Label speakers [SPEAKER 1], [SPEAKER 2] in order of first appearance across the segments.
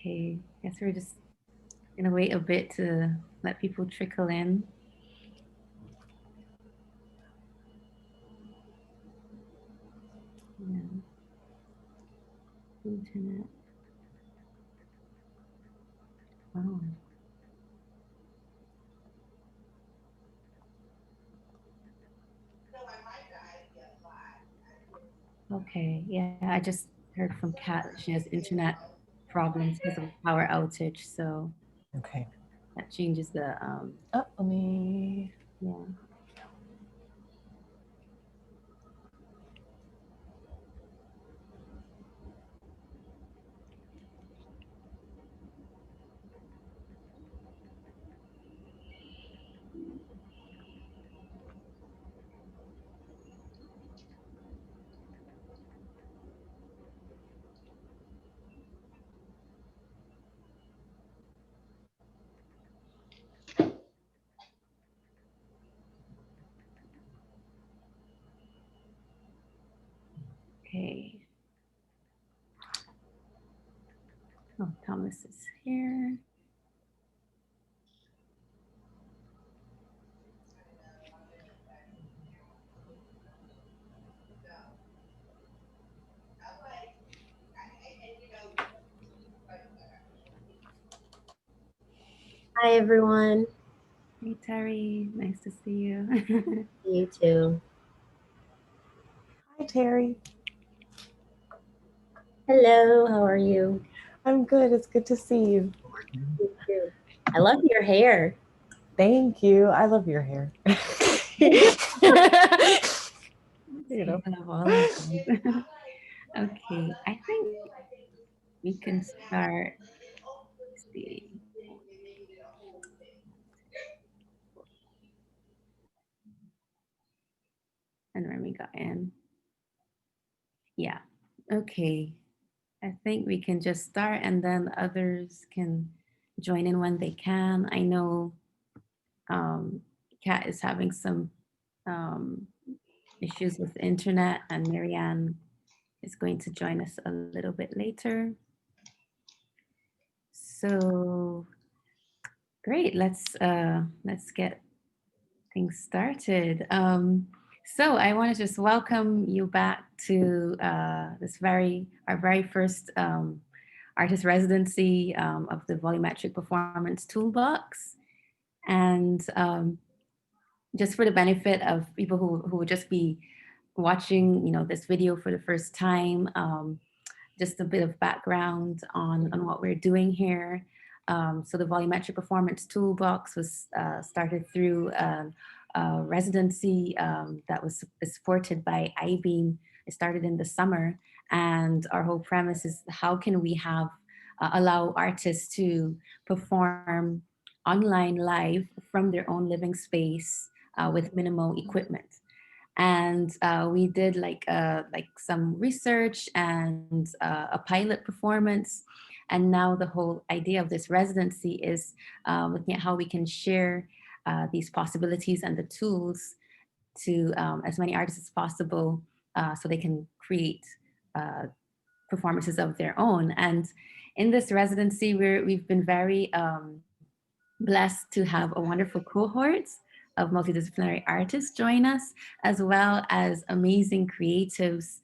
[SPEAKER 1] Okay, I guess we're just gonna wait a bit to let people trickle in. Yeah. Internet. Oh. Okay, yeah, I just heard from Kat that she has internet problems because of a power outage, so
[SPEAKER 2] Okay.
[SPEAKER 1] that changes the
[SPEAKER 2] Oh, let me.
[SPEAKER 1] yeah. Okay. Oh, Thomas is here.
[SPEAKER 3] Hi, everyone.
[SPEAKER 1] Hey, Terry, nice to see you.
[SPEAKER 3] You too.
[SPEAKER 2] Hi, Terry.
[SPEAKER 3] Hello, how are you?
[SPEAKER 2] I'm good. It's good to see you.
[SPEAKER 3] You too. I love your hair.
[SPEAKER 2] Thank you. I love your hair. You know.
[SPEAKER 1] I love all of them. Okay, I think we can start. Let's see. And Remy got in. Yeah. Okay. I think we can just start and then others can join in when they can. I know Kat is having some um, issues with the internet, and Marianne is going to join us a little bit later. So great, let's get things started. So I want to just welcome you back to our very first artist residency of the Volumetric Performance Toolbox. And just for the benefit of people who would just be watching, this video for the first time, just a bit of background on what we're doing here. So the Volumetric Performance Toolbox was started through a residency that was supported by iBeam. It started in the summer, and our whole premise is how can we have allow artists to perform online live from their own living space with minimal equipment. And we did like some research and a pilot performance. And now the whole idea of this residency is looking at how we can share these possibilities and the tools to as many artists as possible so they can create uh, performances of their own. And in this residency, we've been very blessed to have a wonderful cohort of multidisciplinary artists join us, as well as amazing creatives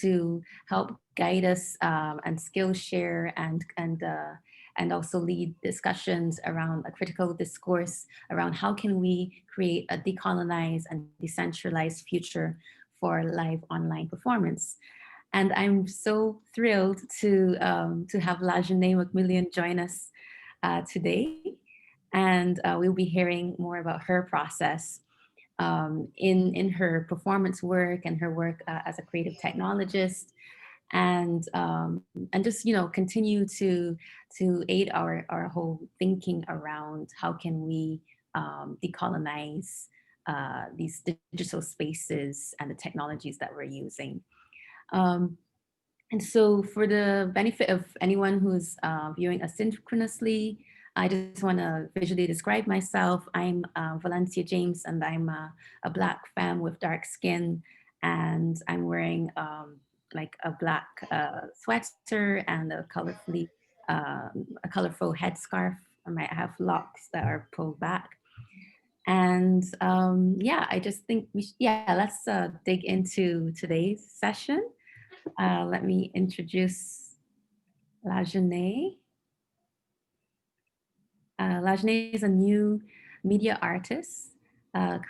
[SPEAKER 1] to help guide us and skill share and also lead discussions around a critical discourse around how can we create a decolonized and decentralized future for live online performance. And I'm so thrilled to have LaJune McMillian join us today. And we'll be hearing more about her process in her performance work and her work as a creative technologist, and just continue to aid our whole thinking around how can we decolonize these digital spaces and the technologies that we're using. Um, and so, for the benefit of anyone who's viewing asynchronously, I just want to visually describe myself. I'm Valencia James, and I'm a Black femme with dark skin, and I'm wearing like a black sweater and a colorfully a colorful headscarf. I might have locks that are pulled back. And yeah, I just think let's dig into today's session. Let me introduce LaJune. LaJune is a new media artist,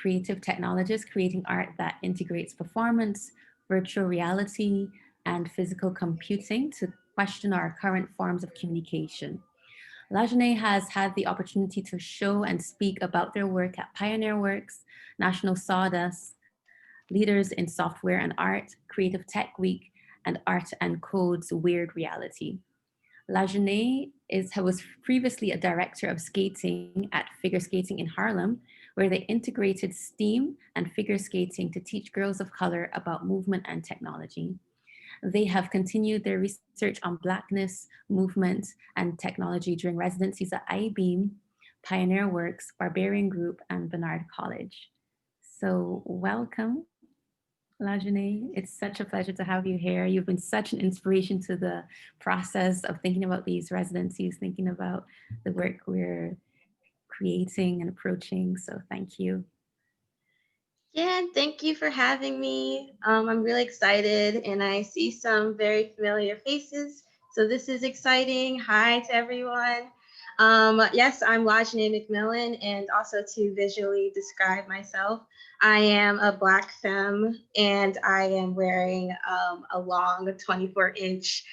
[SPEAKER 1] creative technologist, creating art that integrates performance, virtual reality, and physical computing to question our current forms of communication. LaJune has had the opportunity to show and speak about their work at Pioneer Works, National Sawdust, Leaders in Software and Art, Creative Tech Week, and Art and Code's Weird Reality. LaJune was previously a director of skating at Figure Skating in Harlem, where they integrated STEAM and figure skating to teach girls of color about movement and technology. They have continued their research on Blackness, movement, and technology during residencies at IBEAM, Pioneer Works, Barbarian Group, and Barnard College. So welcome, LaJune. It's such a pleasure to have you here. You've been such an inspiration to the process of thinking about these residencies, thinking about the work we're creating and approaching. So thank you.
[SPEAKER 4] Yeah, thank you for having me. I'm really excited and I see some very familiar faces. So this is exciting. Hi to everyone. Yes, I'm LaJune McMillian, and also to visually describe myself, I am a Black femme and I am wearing a long 24-inch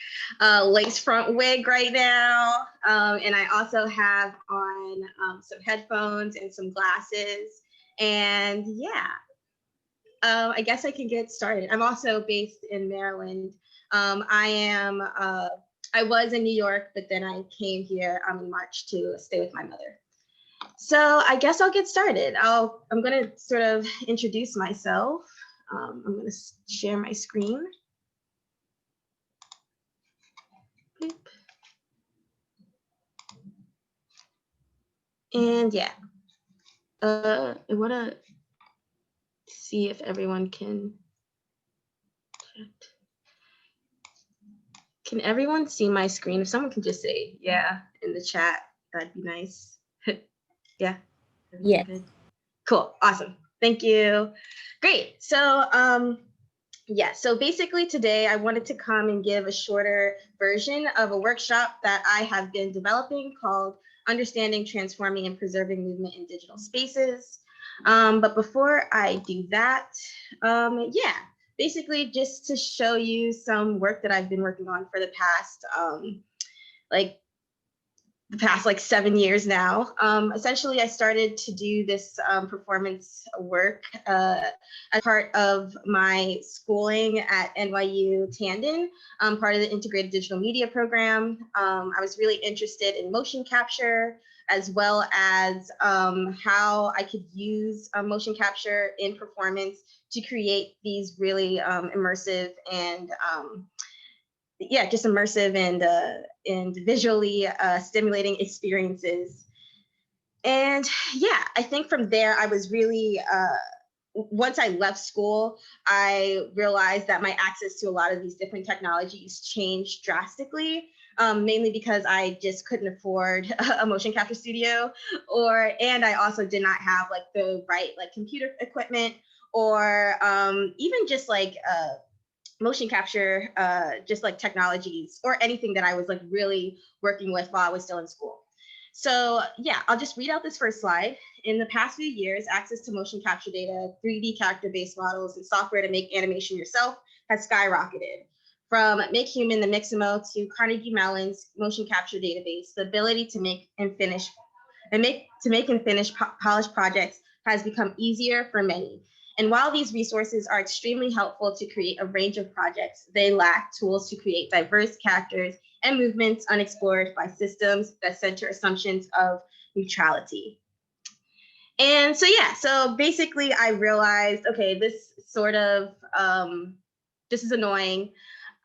[SPEAKER 4] lace front wig right now. And I also have on some headphones and some glasses. And yeah, I guess I can get started. I'm also based in Maryland. I was in New York, but then I came here in March to stay with my mother. So I guess I'll get started. I'm gonna sort of introduce myself. I'm gonna share my screen. Boop. And yeah, I wanna see if everyone can everyone see my screen? If someone can just say yeah in the chat, that'd be nice. Yeah.
[SPEAKER 3] Yes.
[SPEAKER 4] Good. Cool. Awesome. Thank you. Great. So yeah, so basically today I wanted to come and give a shorter version of a workshop that I have been developing called Understanding, Transforming, and Preserving Movement in Digital Spaces. But before I do that, yeah, basically just to show you some work that I've been working on for the past like 7 years now. Essentially, I started to do this performance work as part of my schooling at NYU Tandon, part of the integrated digital media program. I was really interested in motion capture, as well as how I could use motion capture in performance to create these really immersive and just immersive and visually stimulating experiences. And yeah, I think from there, I was really, once I left school, I realized that my access to a lot of these different technologies changed drastically, mainly because I just couldn't afford a motion capture studio, and I also did not have like the right like computer equipment or even just like motion capture, just like technologies or anything that I was like really working with while I was still in school. So yeah, I'll just read out this first slide. In the past few years, access to motion capture data, 3D character-based models, and software to make animation yourself has skyrocketed. From Make Human the Mixamo to Carnegie Mellon's motion capture database, the ability to make and finish polished projects has become easier for many. And while these resources are extremely helpful to create a range of projects, they lack tools to create diverse characters and movements unexplored by systems that center assumptions of neutrality. And so, yeah, so basically I realized, okay, this sort of, this is annoying.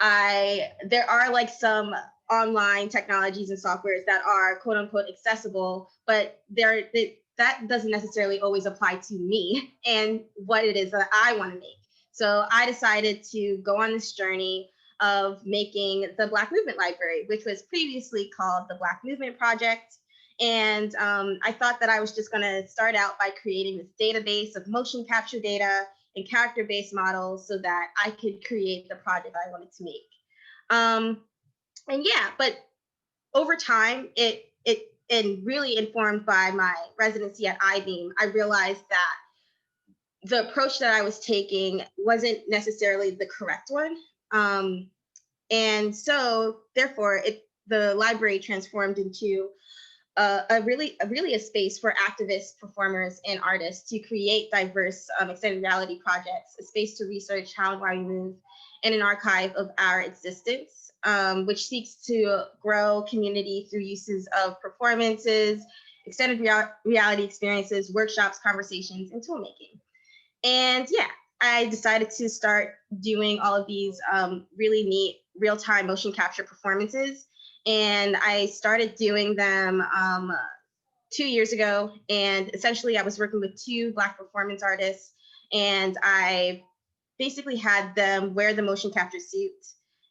[SPEAKER 4] There are like some online technologies and softwares that are quote unquote accessible, but that doesn't necessarily always apply to me and what it is that I want to make. So I decided to go on this journey of making the Black Movement Library, which was previously called the Black Movement Project. And I thought that I was just going to start out by creating this database of motion capture data and character-based models so that I could create the project I wanted to make. And yeah, but over time, and really informed by my residency at I-Beam, I realized that the approach that I was taking wasn't necessarily the correct one. And so therefore, the library transformed into really a space for activists, performers, and artists to create diverse extended reality projects, a space to research how and why we move, and an archive of our existence, which seeks to grow community through uses of performances, extended reality experiences, workshops, conversations, and toolmaking. And yeah, I decided to start doing all of these really neat real-time motion capture performances. And I started doing them 2 years ago. And essentially I was working with 2 Black performance artists, and I basically had them wear the motion capture suit,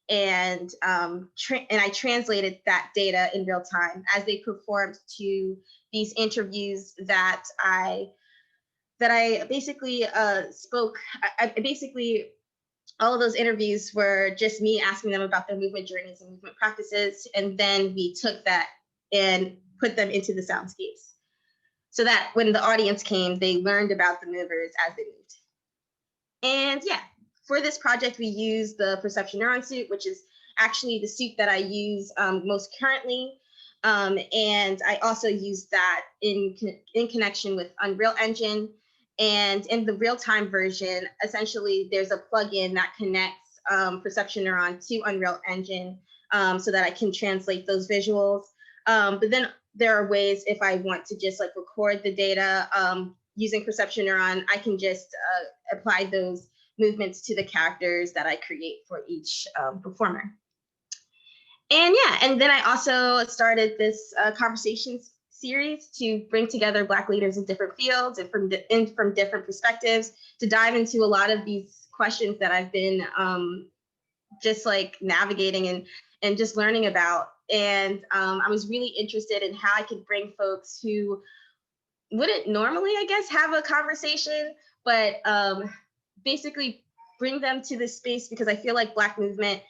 [SPEAKER 4] and I translated that data in real time as they performed to these interviews that I basically spoke. I basically, all of those interviews were just me asking them about their movement journeys and movement practices. And then we took that and put them into the soundscapes so that when the audience came, they learned about the movers as they moved. And yeah, for this project, we used the perception neuron suit, which is actually the suit that I use most currently. And I also use that in connection with Unreal Engine. And in the real-time version, essentially, there's a plugin that connects perception neuron to Unreal Engine so that I can translate those visuals. But then there are ways, if I want to just like record the data using perception neuron, I can just apply those movements to the characters that I create for each performer. And yeah, and then I also started this conversations series to bring together Black leaders in different fields and from different perspectives to dive into a lot of these questions that I've been just like navigating and just learning about. And I was really interested in how I could bring folks who wouldn't normally, I guess, have a conversation, but basically bring them to this space, because I feel like Black movement,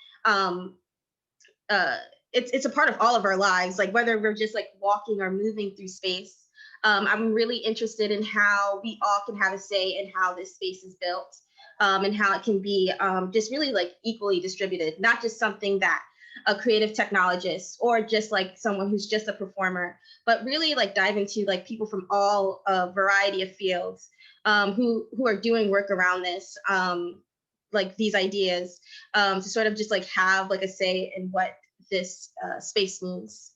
[SPEAKER 4] it's a part of all of our lives, like whether we're just like walking or moving through space. I'm really interested in how we all can have a say in how this space is built, and how it can be just really like equally distributed, not just something that a creative technologist or just like someone who's just a performer, but really like dive into like people from all a variety of fields who are doing work around this, like these ideas, to sort of just like have like a say in what this space means.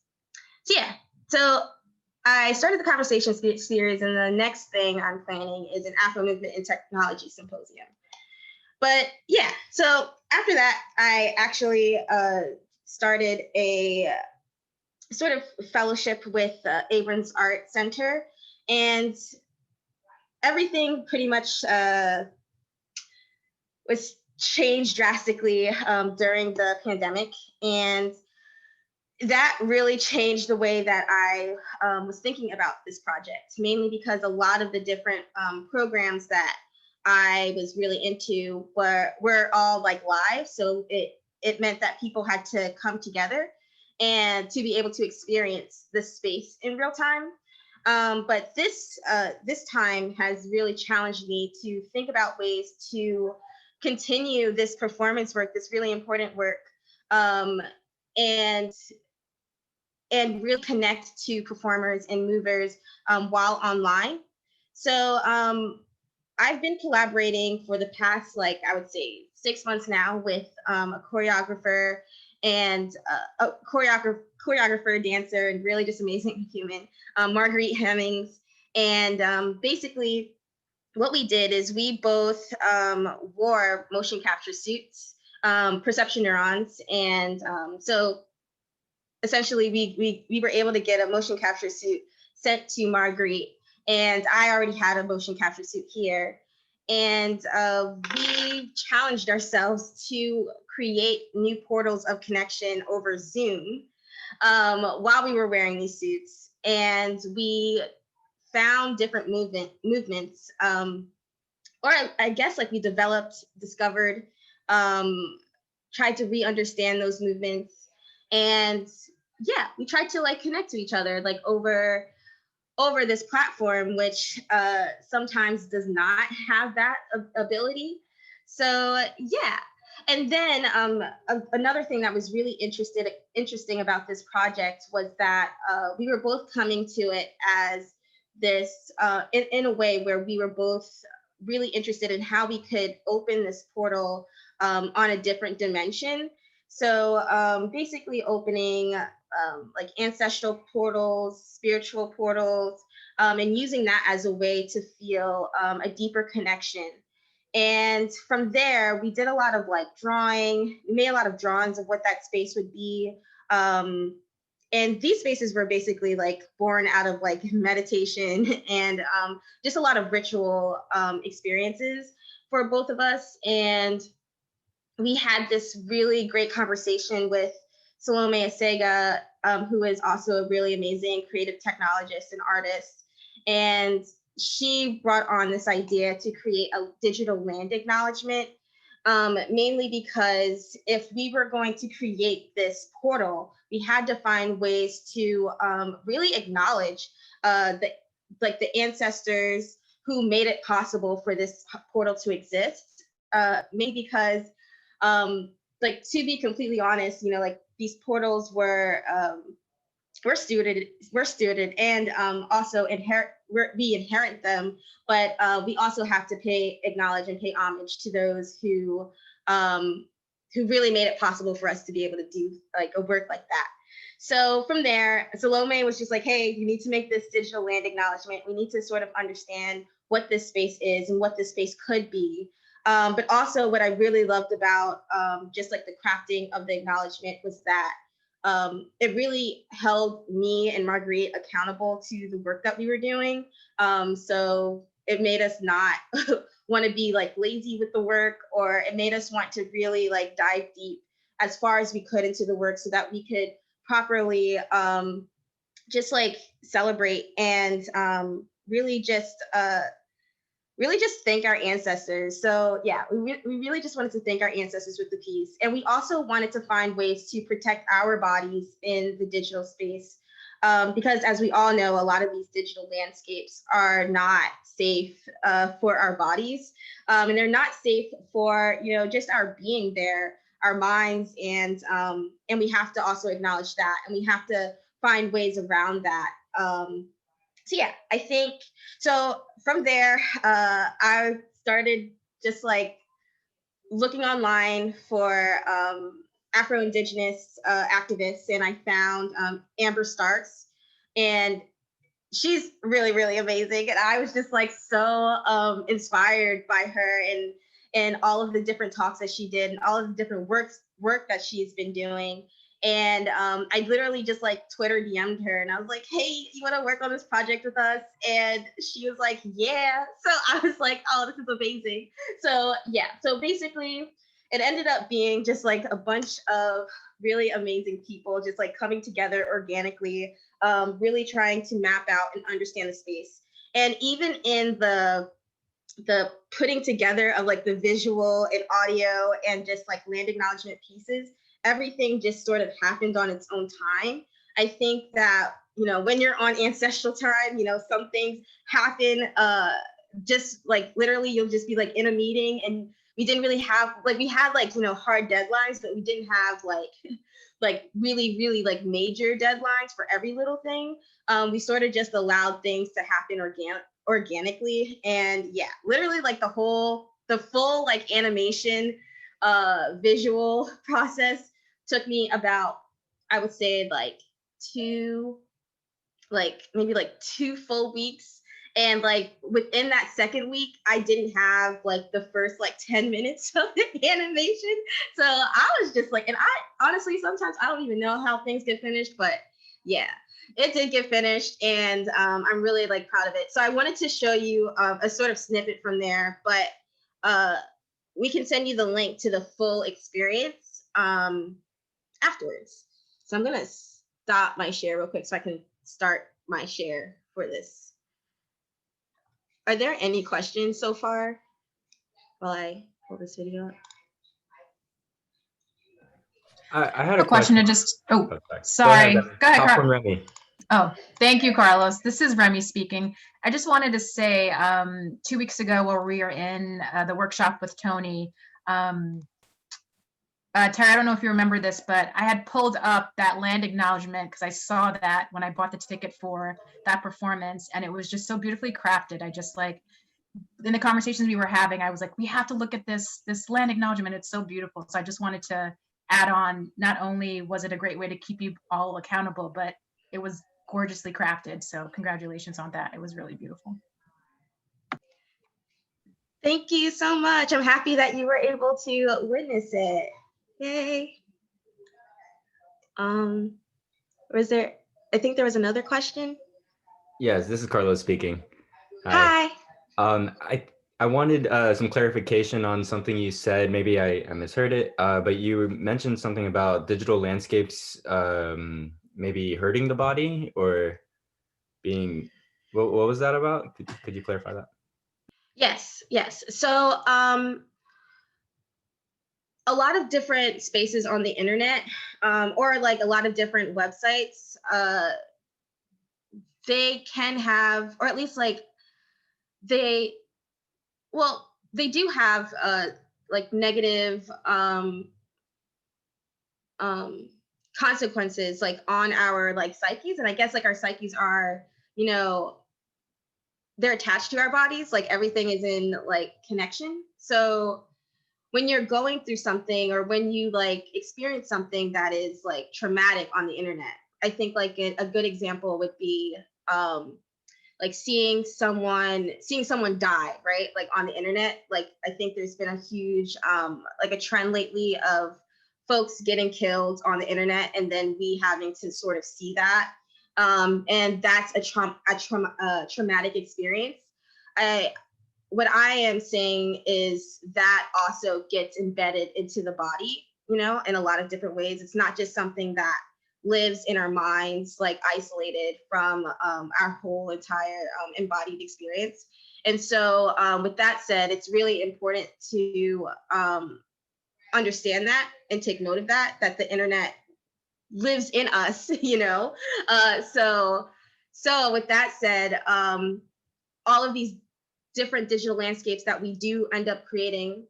[SPEAKER 4] So yeah, so I started the conversation series, and the next thing I'm planning is an Afro Movement and Technology Symposium. But yeah, so after that, I actually started a sort of fellowship with Abrams Art Center, and everything pretty much was changed drastically during the pandemic. And that really changed the way that I was thinking about this project, mainly because a lot of the different programs that I was really into were all like live. So it meant that people had to come together and to be able to experience this space in real time. But this time has really challenged me to think about ways to continue this performance work, this really important work, and really connect to performers and movers while online. So I've been collaborating for the past, like, I would say 6 months now with a choreographer and a choreographer, dancer, and really just amazing human, Marguerite Hemmings. And basically what we did is we both wore motion capture suits, perception neurons. And so essentially we were able to get a motion capture suit sent to Marguerite, and I already had a motion capture suit here. And we challenged ourselves to create new portals of connection over Zoom while we were wearing these suits. And we found different movements, or I guess like we discovered, tried to re-understand those movements. And yeah, we tried to like connect to each other like over this platform, which sometimes does not have that ability. So yeah. And then another thing that was really interesting about this project was that we were both coming to it as this in a way where we were both really interested in how we could open this portal on a different dimension. So basically opening like ancestral portals, spiritual portals, and using that as a way to feel a deeper connection. And from there, we did a lot of like drawing. We made a lot of drawings of what that space would be. And these spaces were basically like born out of like meditation and just a lot of ritual experiences for both of us. And we had this really great conversation with Salome Asega, who is also a really amazing creative technologist and artist. And she brought on this idea to create a digital land acknowledgement, mainly because if we were going to create this portal, we had to find ways to really acknowledge the ancestors who made it possible for this portal to exist. Maybe because, like, to be completely honest, you know, like these portals were stewarded and also we inherit them, but we also have to acknowledge and pay homage to those who really made it possible for us to be able to do like a work like that. So from there, Salome was just like, hey, you need to make this digital land acknowledgement. We need to sort of understand what this space is and what this space could be. But also what I really loved about just like the crafting of the acknowledgement was that it really held me and Marguerite accountable to the work that we were doing. So it made us not want to be like lazy with the work, or it made us want to really like dive deep as far as we could into the work so that we could properly just like celebrate and really just thank our ancestors. So yeah, we really just wanted to thank our ancestors with the piece. And we also wanted to find ways to protect our bodies in the digital space. Because as we all know, a lot of these digital landscapes are not safe for our bodies. And they're not safe for, you know, just our being there, our minds, and we have to also acknowledge that, and we have to find ways around that. So yeah, I think, so from there, I started just like looking online for Afro-Indigenous activists, and I found Amber Starks, and she's really, really amazing. And I was just like so inspired by her and all of the different talks that she did and all of the different work that she's been doing. And I literally just like Twitter DM'd her and I was like, hey, you want to work on this project with us? And she was like, yeah. So I was like, oh, this is amazing. So yeah, so basically it ended up being just like a bunch of really amazing people just like coming together organically, really trying to map out and understand the space. And even in the putting together of like the visual and audio and just like land acknowledgement pieces, everything just sort of happened on its own time. I think that, you know, when you're on ancestral time, you know, some things happen just like literally you'll just be like in a meeting, and we didn't really have like, we had like, you know, hard deadlines, but we didn't have like really, really like major deadlines for every little thing. We sort of just allowed things to happen organically. And yeah, literally like the full like animation visual process took me about, I would say maybe 2 full weeks. And like within that second week, I didn't have like the first like 10 minutes of the animation. So I was just like, and I honestly, sometimes I don't even know how things get finished, but yeah, it did get finished, and I'm really like proud of it. So I wanted to show you a sort of snippet from there, but we can send you the link to the full experience. afterwards. So I'm gonna stop my share real quick so I can start my share for this. Are there any questions so far while I pull this video up?
[SPEAKER 5] I had a
[SPEAKER 6] question to
[SPEAKER 5] question.
[SPEAKER 6] just, oh,
[SPEAKER 5] sorry.
[SPEAKER 6] sorry. Go ahead,
[SPEAKER 5] Top
[SPEAKER 6] Carl.
[SPEAKER 5] from Remy.
[SPEAKER 6] Oh, thank you, Carlos. This is Remy speaking. I just wanted to say 2 weeks ago where we were in the workshop with Tony, Terry, I don't know if you remember this, but I had pulled up that land acknowledgement because I saw that when I bought the ticket for that performance, and it was just so beautifully crafted. I just like, in the conversations we were having, I was like, we have to look at this land acknowledgement. It's so beautiful. So I just wanted to add on, not only was it a great way to keep you all accountable, but it was gorgeously crafted. So congratulations on that. It was really beautiful.
[SPEAKER 4] Thank you so much. I'm happy that you were able to witness it. Yay. Was there, I think there was another question.
[SPEAKER 5] Yes, this is Carlos speaking.
[SPEAKER 4] Hi.
[SPEAKER 5] I wanted some clarification on something you said. Maybe I misheard it, but you mentioned something about digital landscapes maybe hurting the body or being, what was that about? Could you clarify that?
[SPEAKER 4] Yes. So a lot of different spaces on the internet, or like a lot of different websites, they can have, or at least like they do have like negative consequences like on our like psyches. And I guess like our psyches are, you know, they're attached to our bodies, like everything is in like connection. So when you're going through something or when you like experience something that is like traumatic on the internet, I think like a good example would be like seeing someone die, right? Like on the internet. Like I think there's been a huge like a trend lately of folks getting killed on the internet and then we having to sort of see that. And that's a traumatic experience. What I am saying is that also gets embedded into the body, you know, in a lot of different ways. It's not just something that lives in our minds, like isolated from our whole entire embodied experience. And so with that said, it's really important to understand that and take note of that the internet lives in us, you know? So with that said, all of these different digital landscapes that we do end up creating,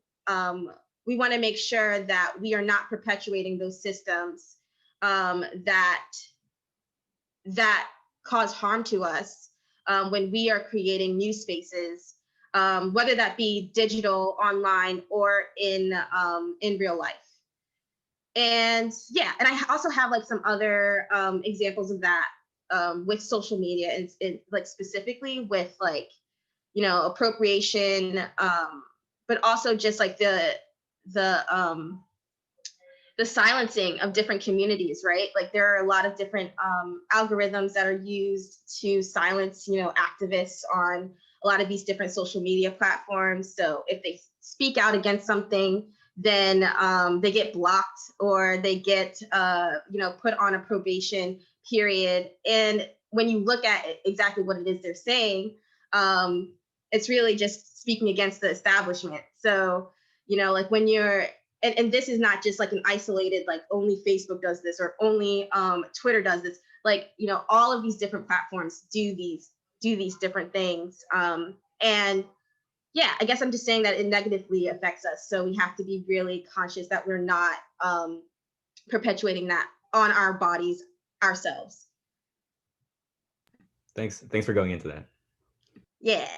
[SPEAKER 4] we want to make sure that we are not perpetuating those systems that cause harm to us when we are creating new spaces, whether that be digital, online, or in real life. And yeah, and I also have like some other examples of that with social media and like specifically with like, you know, appropriation, but also just like the silencing of different communities, right? Like there are a lot of different algorithms that are used to silence, you know, activists on a lot of these different social media platforms. So if they speak out against something, then they get blocked or they get, you know, put on a probation period. And when you look at exactly what it is they're saying, it's really just speaking against the establishment. So, you know, like when you're, and this is not just like an isolated, like only Facebook does this or only Twitter does this. Like, you know, all of these different platforms do these different things. And yeah, I guess I'm just saying that it negatively affects us. So we have to be really conscious that we're not perpetuating that on our bodies ourselves.
[SPEAKER 5] Thanks for going into that.
[SPEAKER 4] Yeah.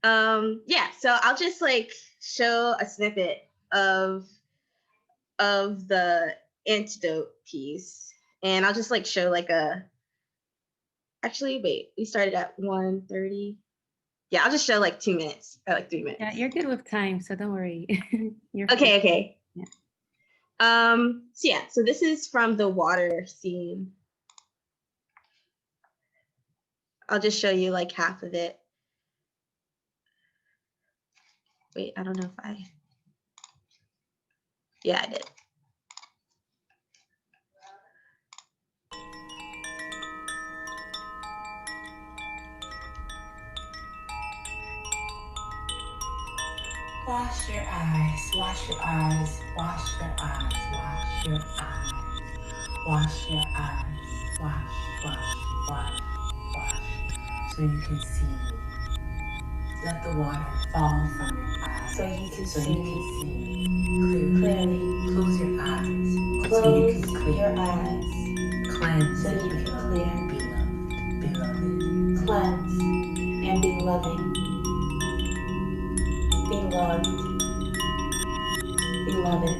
[SPEAKER 4] Yeah, so I'll just like show a snippet of the antidote piece, and I'll just like show like actually wait, we started at 1:30. Yeah, I'll just show like 2 minutes or like 3 minutes.
[SPEAKER 1] Yeah, you're good with time, so don't worry. You're
[SPEAKER 4] okay. Okay.
[SPEAKER 1] Yeah.
[SPEAKER 4] So yeah, so this is from the water scene. I'll just show you like half of it. Wait, I don't know if Yeah, I did.
[SPEAKER 7] Wash your eyes, wash your eyes, wash your eyes, wash your eyes, wash your eyes, wash, so you can see. Let the water fall from your eyes, so you can see clearly. Close your eyes, so you can clear your eyes. Cleanse, so you can clear. Beloved, cleanse and be loving. Be loved, beloved.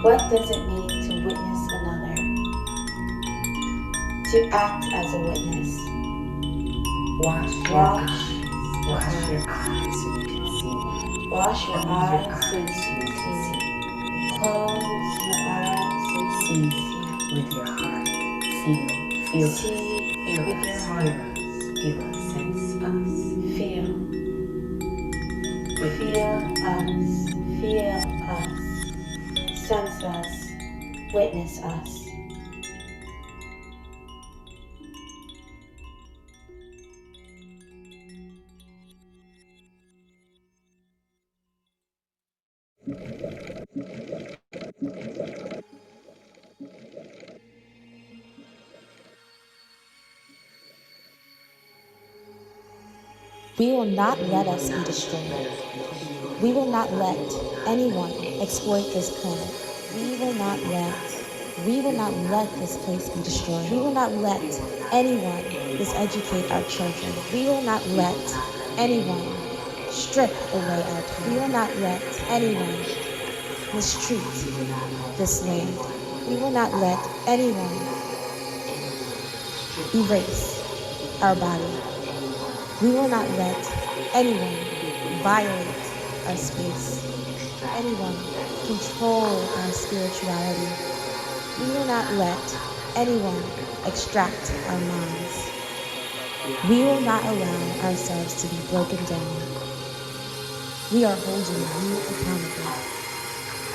[SPEAKER 7] What does it mean to witness another? To act as a witness. Wash your eyes so you can see. Wash your eyes so you can see. Close your eyes so you can see. With your heart, feel with your heart. Feel us, sense us. Feel us, sense us, witness us.
[SPEAKER 8] We will not let us be destroyed. We will not let anyone exploit this planet. We will not let this place be destroyed. We will not let anyone miseducate our children. We will not let anyone strip away our time. We will not let anyone mistreat this land. We will not let anyone erase our body. We will not let anyone violate our space, anyone control our spirituality. We will not let anyone extract our minds. We will not allow ourselves to be broken down. We are holding you accountable.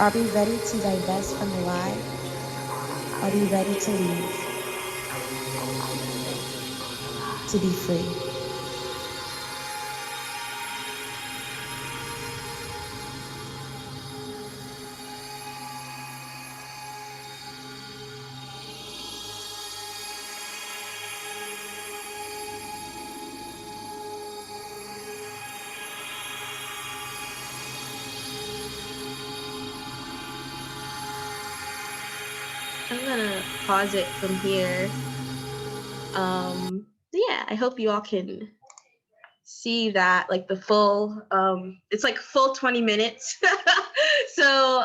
[SPEAKER 8] Are we ready to divest from the lie? Are we ready to leave? To be free?
[SPEAKER 4] I'm gonna pause it from here. Yeah, I hope you all can see that, like the full, it's like full 20 minutes. So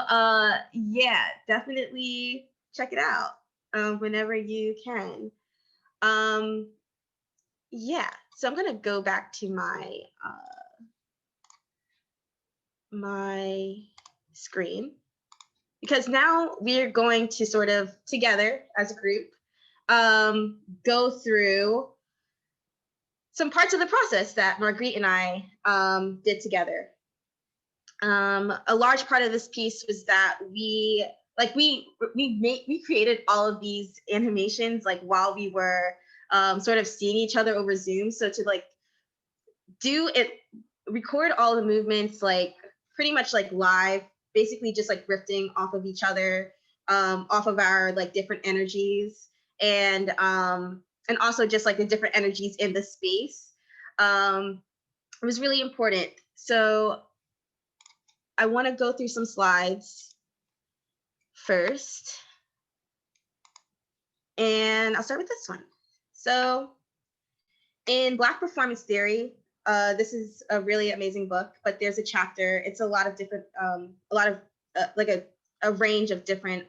[SPEAKER 4] yeah, definitely check it out whenever you can. Yeah, so I'm gonna go back to my my screen, because now we're going to sort of together as a group go through some parts of the process that Marguerite and I did together. A large part of this piece was that we created all of these animations like while we were sort of seeing each other over Zoom. So to like record all the movements like pretty much like live, basically just like riffing off of each other, off of our like different energies, and also just like the different energies in the space. It was really important. So I want to go through some slides first, and I'll start with this one. So in Black Performance Theory, this is a really amazing book, but there's a chapter. It's a lot of different, like a range of different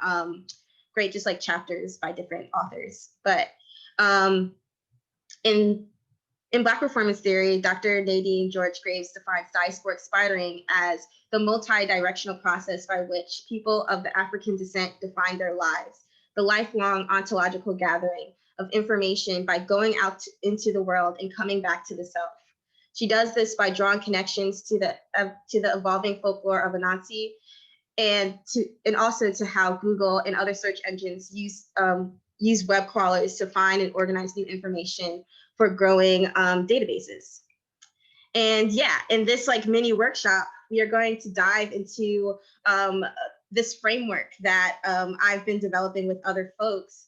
[SPEAKER 4] great just like chapters by different authors. But in Black Performance Theory, Dr. Nadine George Graves defines diasporic spidering as the multi-directional process by which people of the African descent define their lives, the lifelong ontological gathering of information by going out into the world and coming back to the self. She does this by drawing connections to the evolving folklore of Anansi, and also to how Google and other search engines use web crawlers to find and organize new information for growing databases. And yeah, in this like mini workshop, we are going to dive into this framework that I've been developing with other folks.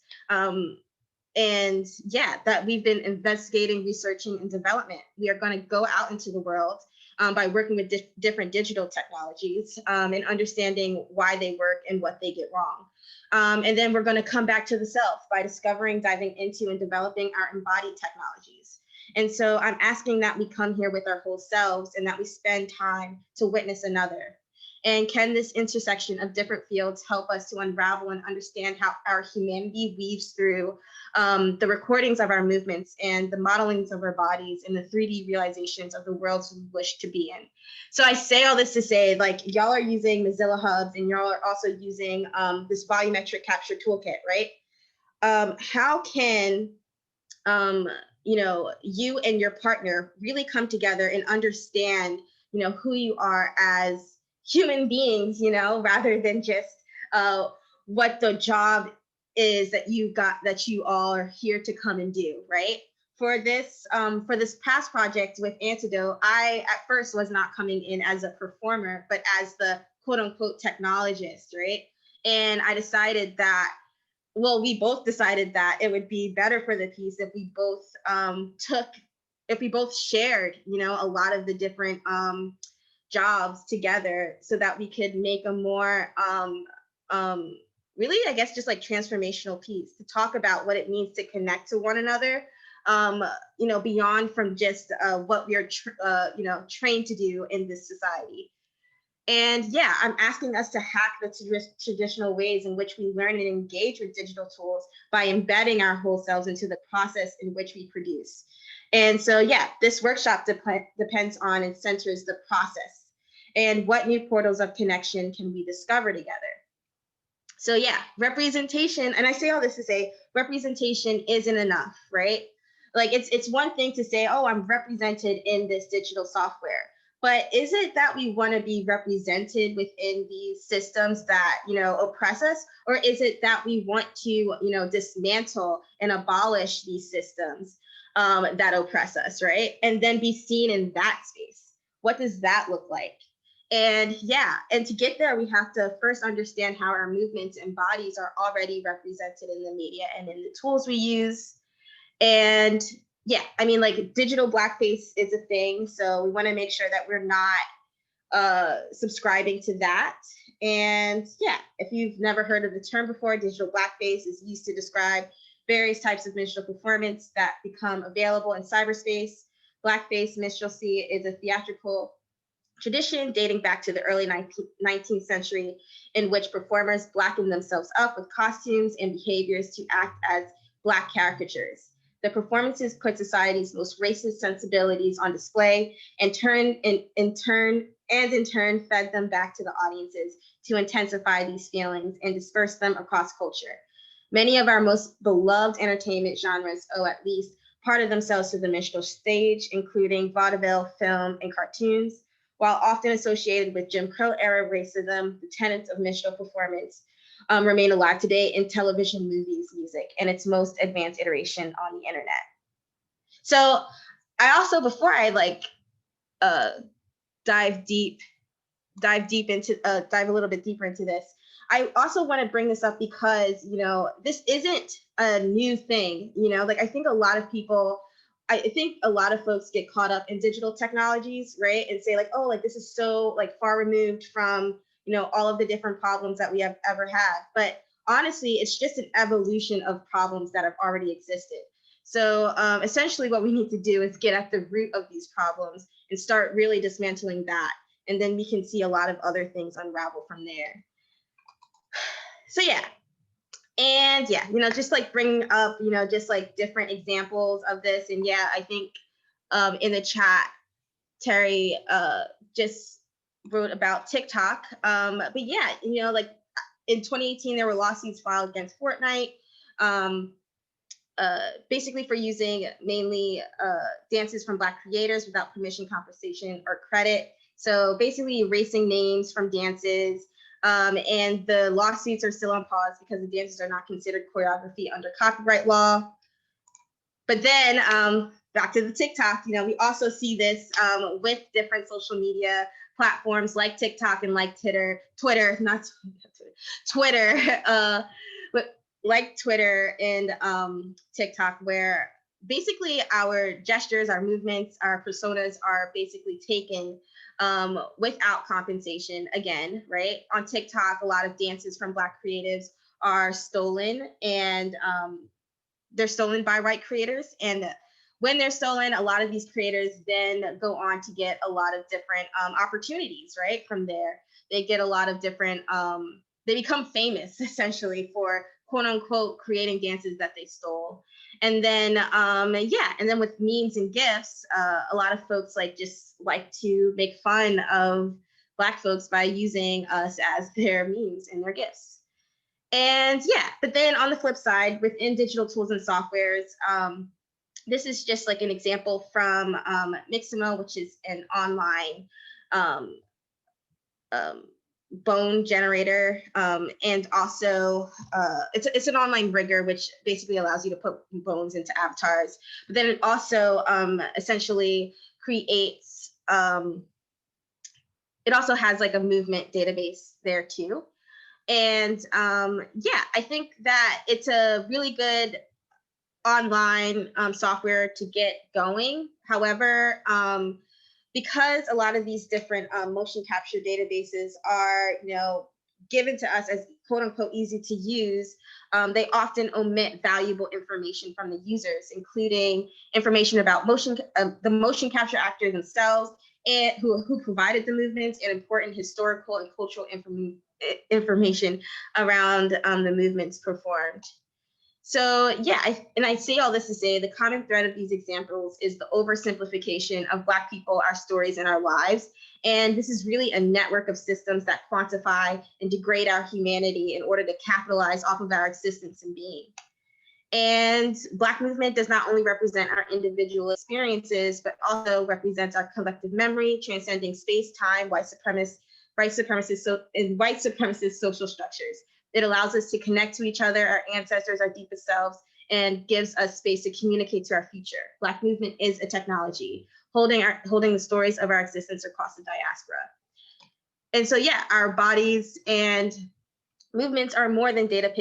[SPEAKER 4] And yeah, that we've been investigating, researching, and development. We are going to go out into the world by working with different digital technologies and understanding why they work and what they get wrong. And then we're going to come back to the self by discovering, diving into, and developing our embodied technologies. And so I'm asking that we come here with our whole selves and that we spend time to witness another. And can this intersection of different fields help us to unravel and understand how our humanity weaves through the recordings of our movements and the modelings of our bodies and the 3D realizations of the worlds we wish to be in? So I say all this to say, like, y'all are using Mozilla Hubs and y'all are also using this volumetric capture toolkit, right? How can you and your partner really come together and understand, who you are as human beings, rather than just what the job is that you all are here to come and do, right? For this past project with Antidote, I at first was not coming in as a performer, but as the quote unquote technologist, right? And I decided that, well, we both decided that it would be better for the piece if we both shared, a lot of the different jobs together, so that we could make a more really, I guess, just like transformational piece to talk about what it means to connect to one another, beyond from just what we are trained to do in this society. And yeah, I'm asking us to hack the traditional ways in which we learn and engage with digital tools by embedding our whole selves into the process in which we produce. And so yeah, this workshop depends on and centers the process and what new portals of connection can we discover together. So yeah, representation, and I say all this to say representation isn't enough, right? Like it's one thing to say, oh, I'm represented in this digital software. But is it that we want to be represented within these systems that, oppress us? Or is it that we want to, dismantle and abolish these systems that oppress us, right? And then be seen in that space? What does that look like? And yeah, and to get there, we have to first understand how our movements and bodies are already represented in the media and in the tools we use. And yeah, I mean, like, digital blackface is a thing, so we want to make sure that we're not subscribing to that. And yeah, if you've never heard of the term before, digital blackface is used to describe various types of minstrel performance that become available in cyberspace. Blackface minstrelsy is a theatrical tradition dating back to the early 19th century, in which performers blacken themselves up with costumes and behaviors to act as Black caricatures. The performances put society's most racist sensibilities on display and in turn fed them back to the audiences to intensify these feelings and disperse them across culture. Many of our most beloved entertainment genres owe at least part of themselves to the minstrel stage, including vaudeville, film, and cartoons. While often associated with Jim Crow era racism, the tenets of minstrel performance remain alive today in television, movies, music, and its most advanced iteration on the internet. So I also, before I dive a little bit deeper into this, I also want to bring this up because, this isn't a new thing, I think a lot of folks get caught up in digital technologies, right? And say like, oh, like this is so like far removed from, all of the different problems that we have ever had. But honestly, it's just an evolution of problems that have already existed. So essentially what we need to do is get at the root of these problems and start really dismantling that. And then we can see a lot of other things unravel from there. So yeah. And yeah, just like bringing up, just like different examples of this. And yeah, I think in the chat, Terry just wrote about TikTok. But yeah, like in 2018, there were lawsuits filed against Fortnite. basically for using mainly dances from Black creators without permission, compensation, or credit. So basically erasing names from dances, and the lawsuits are still on pause because the dances are not considered choreography under copyright law. But then back to the TikTok, we also see this with different social media platforms like TikTok and like Twitter, but like Twitter and TikTok, where basically our gestures, our movements, our personas are basically taken without compensation again, right? On TikTok, a lot of dances from Black creatives are stolen, and they're stolen by white creators. And when they're stolen, a lot of these creators then go on to get a lot of different opportunities, right? From there, they get a lot of different, they become famous essentially for quote unquote creating dances that they stole. And then, and then with memes and GIFs, a lot of folks just like to make fun of Black folks by using us as their memes and their GIFs. And but then on the flip side, within digital tools and softwares, this is just like an example from Mixamo, which is an online bone generator, and also it's an online rigger, which basically allows you to put bones into avatars. But then it also essentially creates, it also has like a movement database there too. And I think that it's a really good online software to get going. However, because a lot of these different motion capture databases are, given to us as quote unquote easy to use, they often omit valuable information from the users, including information about the motion capture actors themselves, and who provided the movements, and important historical and cultural information around the movements performed. So I say all this to say the common thread of these examples is the oversimplification of Black people, our stories, and our lives. And this is really a network of systems that quantify and degrade our humanity in order to capitalize off of our existence and being. And Black movement does not only represent our individual experiences, but also represents our collective memory, transcending space, time, white supremacist social structures. It allows us to connect to each other, our ancestors, our deepest selves, and gives us space to communicate to our future. Black movement is a technology, holding the stories of our existence across the diaspora. And so, our bodies and movements are more than data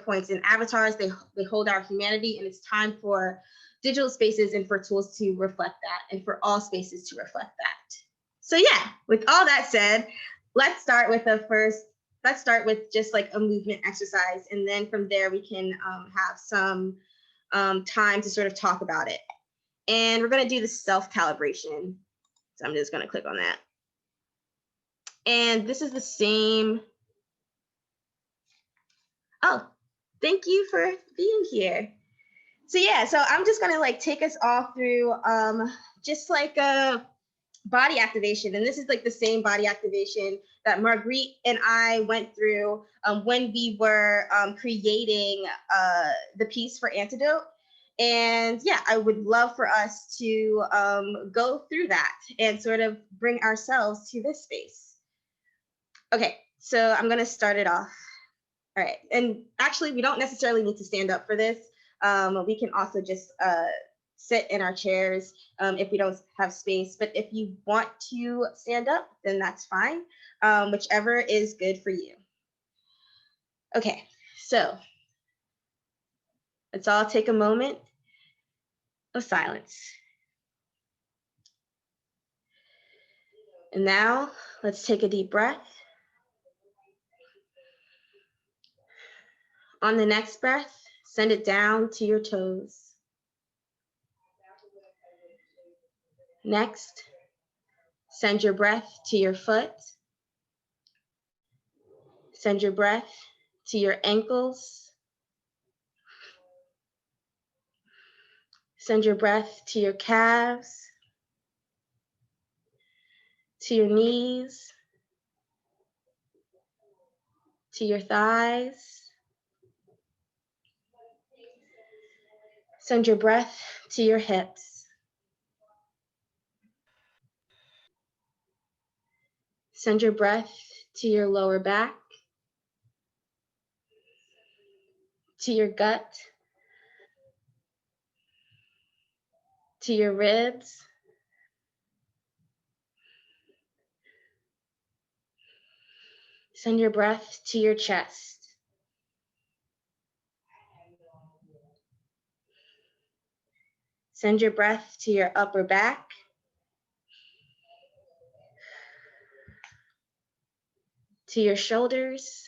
[SPEAKER 4] points and avatars. They hold our humanity, and it's time for digital spaces and for tools to reflect that, and for all spaces to reflect that. So with all that said, let's start with just like a movement exercise, and then from there we can have some time to sort of talk about it. And we're going to do the self-calibration. So I'm just going to click on that. And this is the same. Oh, thank you for being here. So so I'm just going to take us all through just like a body activation. And this is like the same body activation that Marguerite and I went through when we were creating the piece for Antidote. And I would love for us to go through that and sort of bring ourselves to this space. Okay, so I'm gonna start it off. All right, and actually we don't necessarily need to stand up for this. We can also just sit in our chairs if we don't have space. But if you want to stand up, then that's fine. Whichever is good for you. Okay, so let's all take a moment of silence. And now let's take a deep breath. On the next breath, send it down to your toes. Next, send your breath to your foot. Send your breath to your ankles. Send your breath to your calves, to your knees, to your thighs. Send your breath to your hips. Send your breath to your lower back, to your gut, to your ribs, send your breath to your chest. Send your breath to your upper back, to your shoulders,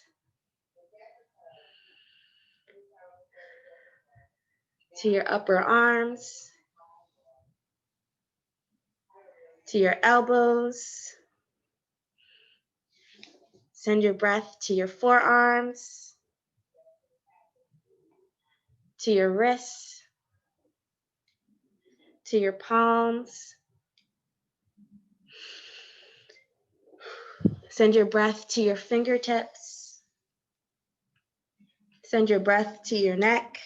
[SPEAKER 4] to your upper arms, to your elbows. Send your breath to your forearms, to your wrists, to your palms. Send your breath to your fingertips. Send your breath to your neck.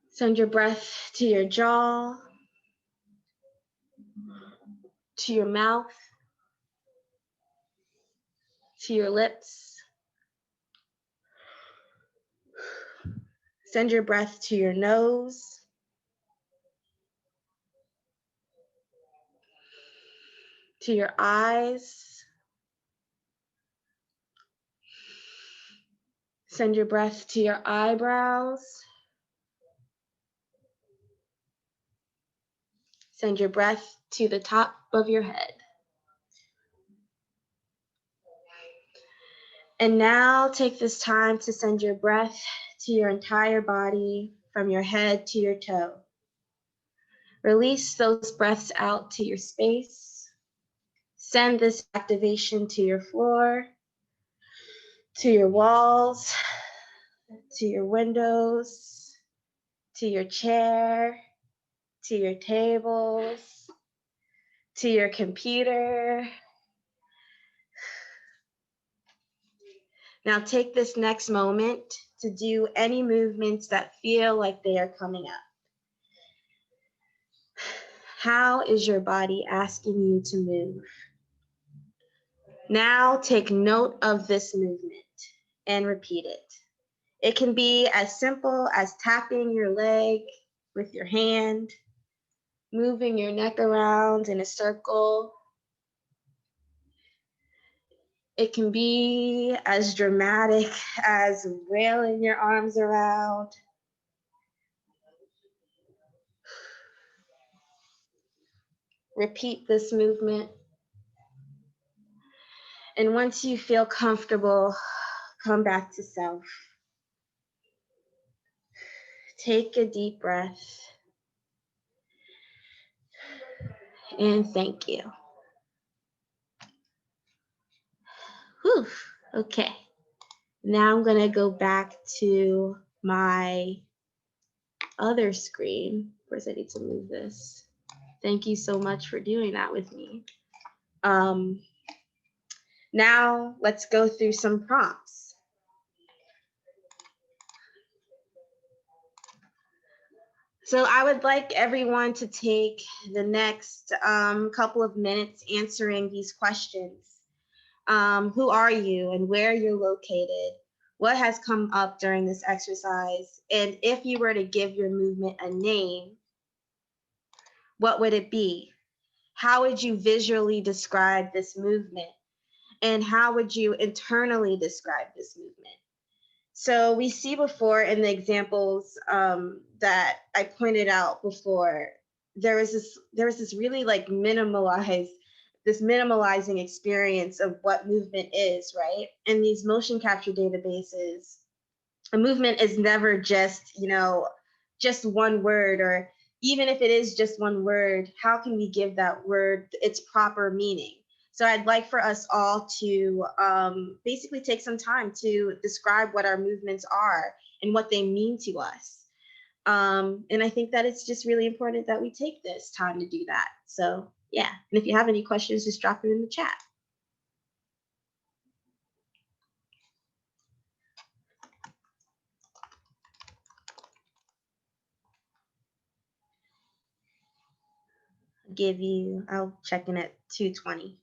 [SPEAKER 4] Send your breath to your jaw, to your mouth, to your lips. Send your breath to your nose, to your eyes. Send your breath to your eyebrows. Send your breath to the top of your head. And now take this time to send your breath to your entire body, from your head to your toe. Release those breaths out to your space. Send this activation to your floor, to your walls, to your windows, to your chair, to your tables, to your computer. Now take this next moment to do any movements that feel like they are coming up. How is your body asking you to move? Now take note of this movement and repeat it. It can be as simple as tapping your leg with your hand, moving your neck around in a circle. It can be as dramatic as wailing your arms around. Repeat this movement. And once you feel comfortable, come back to self. Take a deep breath. And thank you. Whew. Okay. Now I'm gonna go back to my other screen. Of course, I need to move this. Thank you so much for doing that with me. Now let's go through some prompts. So I would like everyone to take the next couple of minutes answering these questions. Who are you and where you're located? What has come up during this exercise? And if you were to give your movement a name, what would it be? How would you visually describe this movement? And how would you internally describe this movement? So we see before in the examples that I pointed out before, there was this really like minimalizing experience of what movement is, right? In these motion capture databases, a movement is never just, just one word, or even if it is just one word, how can we give that word its proper meaning? So I'd like for us all to basically take some time to describe what our movements are and what they mean to us. And I think that it's just really important that we take this time to do that. So yeah, and if you have any questions, just drop it in the chat. I'll check in at 2:20.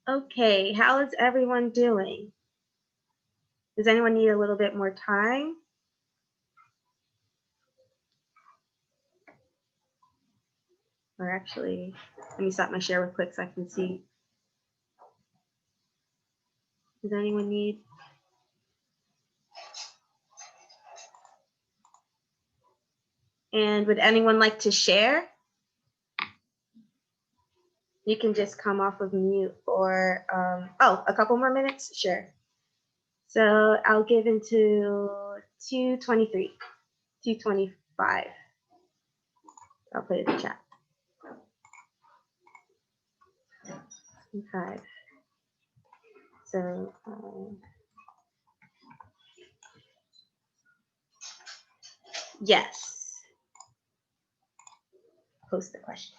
[SPEAKER 4] Okay, how is everyone doing? Does anyone need a little bit more time? Or actually, let me stop my share real quick so I can see. Does anyone need? And would anyone like to share? You can just come off of mute or, oh, a couple more minutes? Sure. So I'll give into 2:23, 2:25. I'll put it in the chat. Okay. So, yes. Post the question.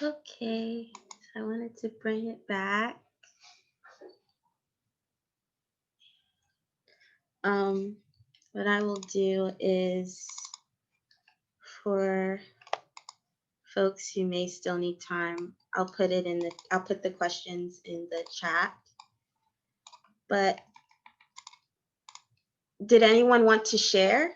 [SPEAKER 4] Okay, I wanted to bring it back. What I will do is, for folks who may still need time, I'll put the questions in the chat. But did anyone want to share?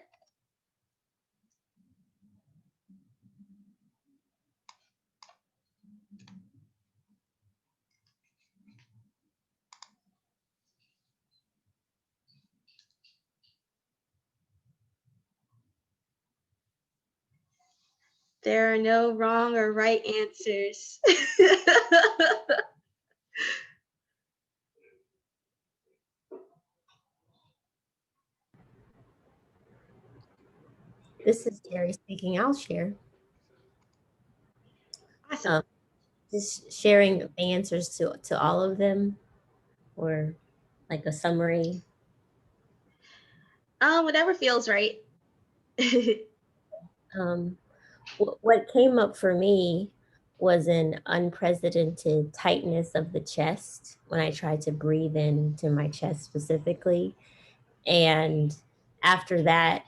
[SPEAKER 4] There are no wrong or right answers.
[SPEAKER 3] This is Terry speaking. I'll share.
[SPEAKER 4] Awesome.
[SPEAKER 3] Just sharing the answers to all of them, or like a summary.
[SPEAKER 4] Whatever feels right.
[SPEAKER 3] What came up for me was an unprecedented tightness of the chest when I tried to breathe into my chest specifically. And after that,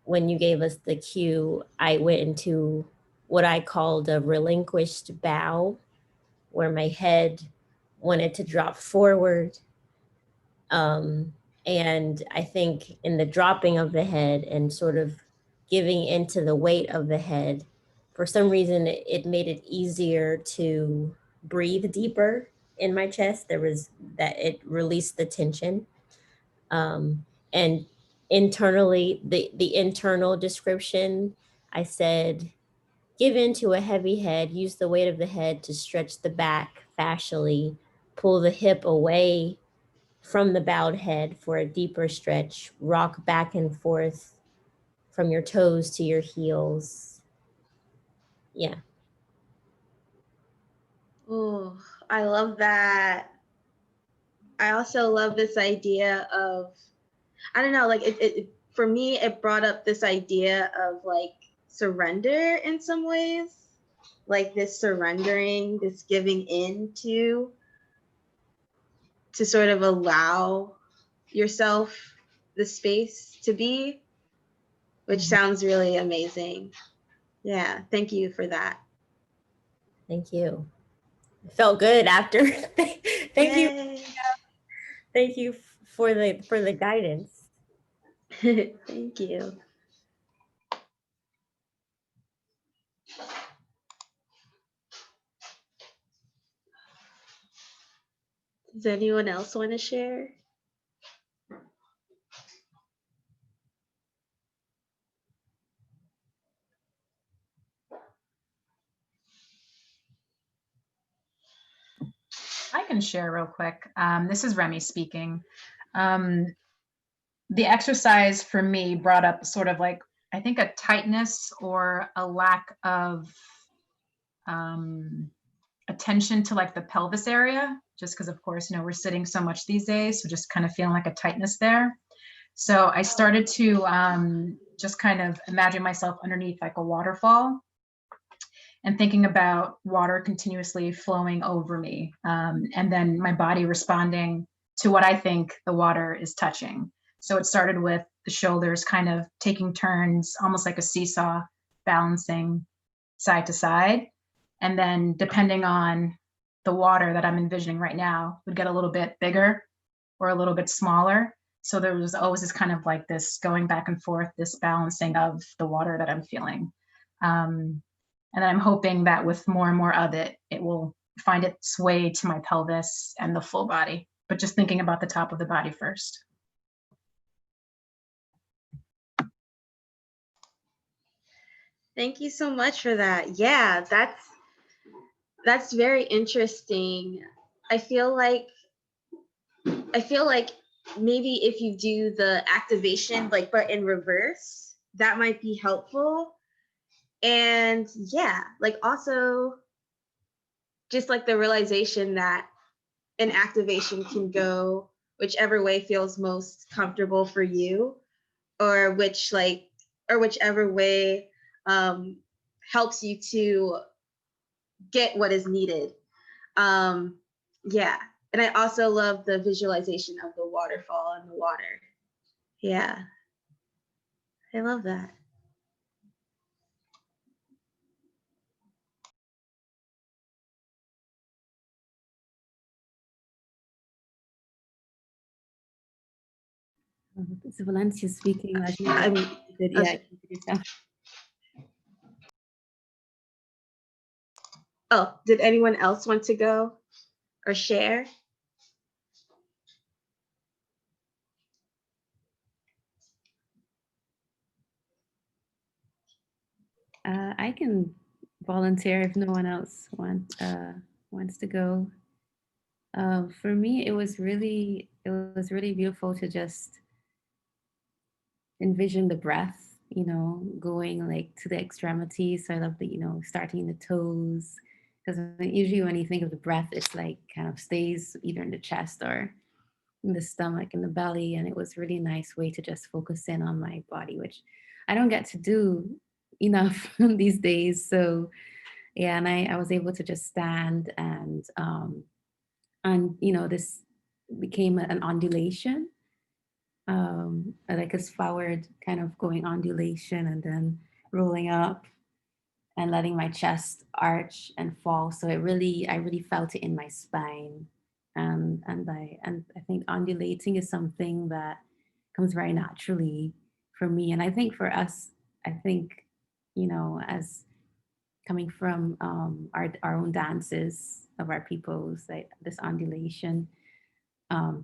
[SPEAKER 3] when you gave us the cue, I went into what I called a relinquished bow, where my head wanted to drop forward. And I think in the dropping of the head and sort of giving into the weight of the head, for some reason, it made it easier to breathe deeper in my chest. There was that, it released the tension. And internally, the internal description, I said, give into a heavy head, use the weight of the head to stretch the back fascially, pull the hip away from the bowed head for a deeper stretch, rock back and forth from your toes to your heels. Yeah.
[SPEAKER 4] Oh, I love that. I also love this idea of, I don't know, like it for me, it brought up this idea of like surrender in some ways, like this surrendering, this giving in to sort of allow yourself the space to be, which sounds really amazing. Yeah, thank you for that.
[SPEAKER 3] Thank you. It felt good after. Thank you.
[SPEAKER 4] Yay.
[SPEAKER 3] Thank you for the guidance.
[SPEAKER 4] Thank you. Does anyone else want to share?
[SPEAKER 6] I can share real quick. This is Remy speaking. The exercise for me brought up sort of like, I think, a tightness or a lack of attention to like the pelvis area, just because of course, we're sitting so much these days. So just kind of feeling like a tightness there. So I started to just kind of imagine myself underneath like a waterfall and thinking about water continuously flowing over me, and then my body responding to what I think the water is touching. So it started with the shoulders kind of taking turns, almost like a seesaw, balancing side to side. And then depending on the water that I'm envisioning right now, would get a little bit bigger or a little bit smaller. So there was always this kind of like this going back and forth, this balancing of the water that I'm feeling. And I'm hoping that with more and more of it, it will find its way to my pelvis and the full body, but just thinking about the top of the body first.
[SPEAKER 4] Thank you so much for that. Yeah, that's very interesting. I feel like maybe if you do the activation, like, but in reverse, that might be helpful. And yeah, like also just like the realization that an activation can go whichever way feels most comfortable for you, or whichever way helps you to get what is needed. Yeah. And I also love the visualization of the waterfall and the water. Yeah. I love that.
[SPEAKER 1] Is Valencia speaking?
[SPEAKER 4] I'm,
[SPEAKER 1] Yeah, keep it yourself.
[SPEAKER 4] oh, did anyone else want to go or share?
[SPEAKER 1] I can volunteer if no one else wants to go. For me, it was really beautiful to just envision the breath, going like to the extremities. So I love the, starting in the toes, because usually when you think of the breath, it's like kind of stays either in the chest or in the stomach, in the belly. And it was really a nice way to just focus in on my body, which I don't get to do enough these days. So yeah, and I was able to just stand and this became an undulation, like a forward kind of going undulation and then rolling up and letting my chest arch and fall. So I really felt it in my spine. And I think undulating is something that comes very naturally for me. And I think for us, I think, as coming from our own dances of our peoples, like this undulation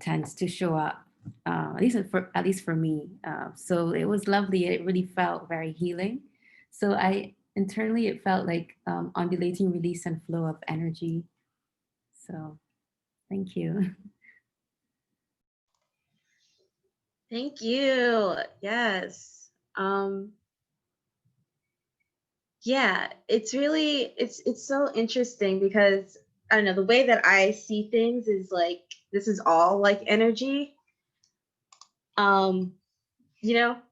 [SPEAKER 1] tends to show up, at least for me. So it was lovely. It really felt very healing. So I internally it felt like undulating release and flow of energy. So thank you.
[SPEAKER 4] Thank you. Yes. Yeah, it's really it's so interesting because I don't know, the way that I see things is like this is all like energy. Um,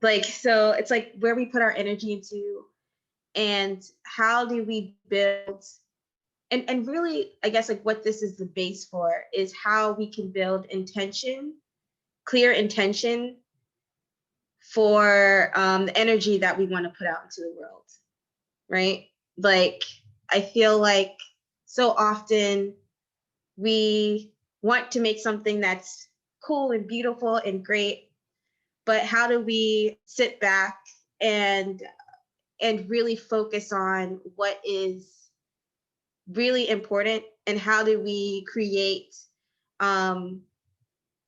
[SPEAKER 4] like so it's like where we put our energy into and how do we build and really I guess like what this is the base for is how we can build intention, clear intention for the energy that we want to put out into the world, right? Like, I feel like so often we want to make something that's cool and beautiful and great, but how do we sit back and really focus on what is really important and how do we create um,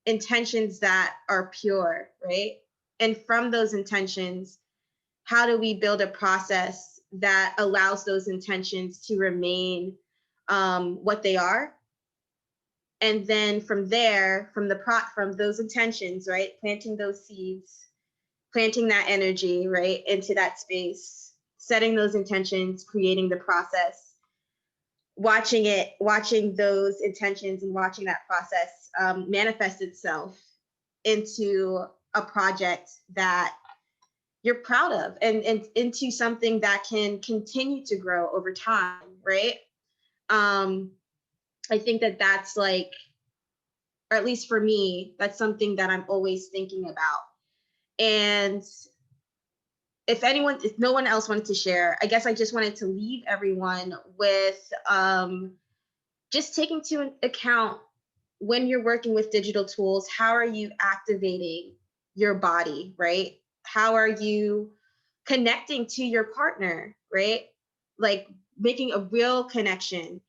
[SPEAKER 4] intentions that are pure, right? And from those intentions, how do we build a process that allows those intentions to remain what they are? And then from there, from those intentions, right, planting those seeds, planting that energy, right, into that space, setting those intentions, creating the process, watching those intentions and watching that process manifest itself into a project that you're proud of and into something that can continue to grow over time, right? I think that that's like, or at least for me, that's something that I'm always thinking about. And if no one else wanted to share, I guess I just wanted to leave everyone with just taking into account when you're working with digital tools, how are you activating your body, right? How are you connecting to your partner, right? Like making a real connection.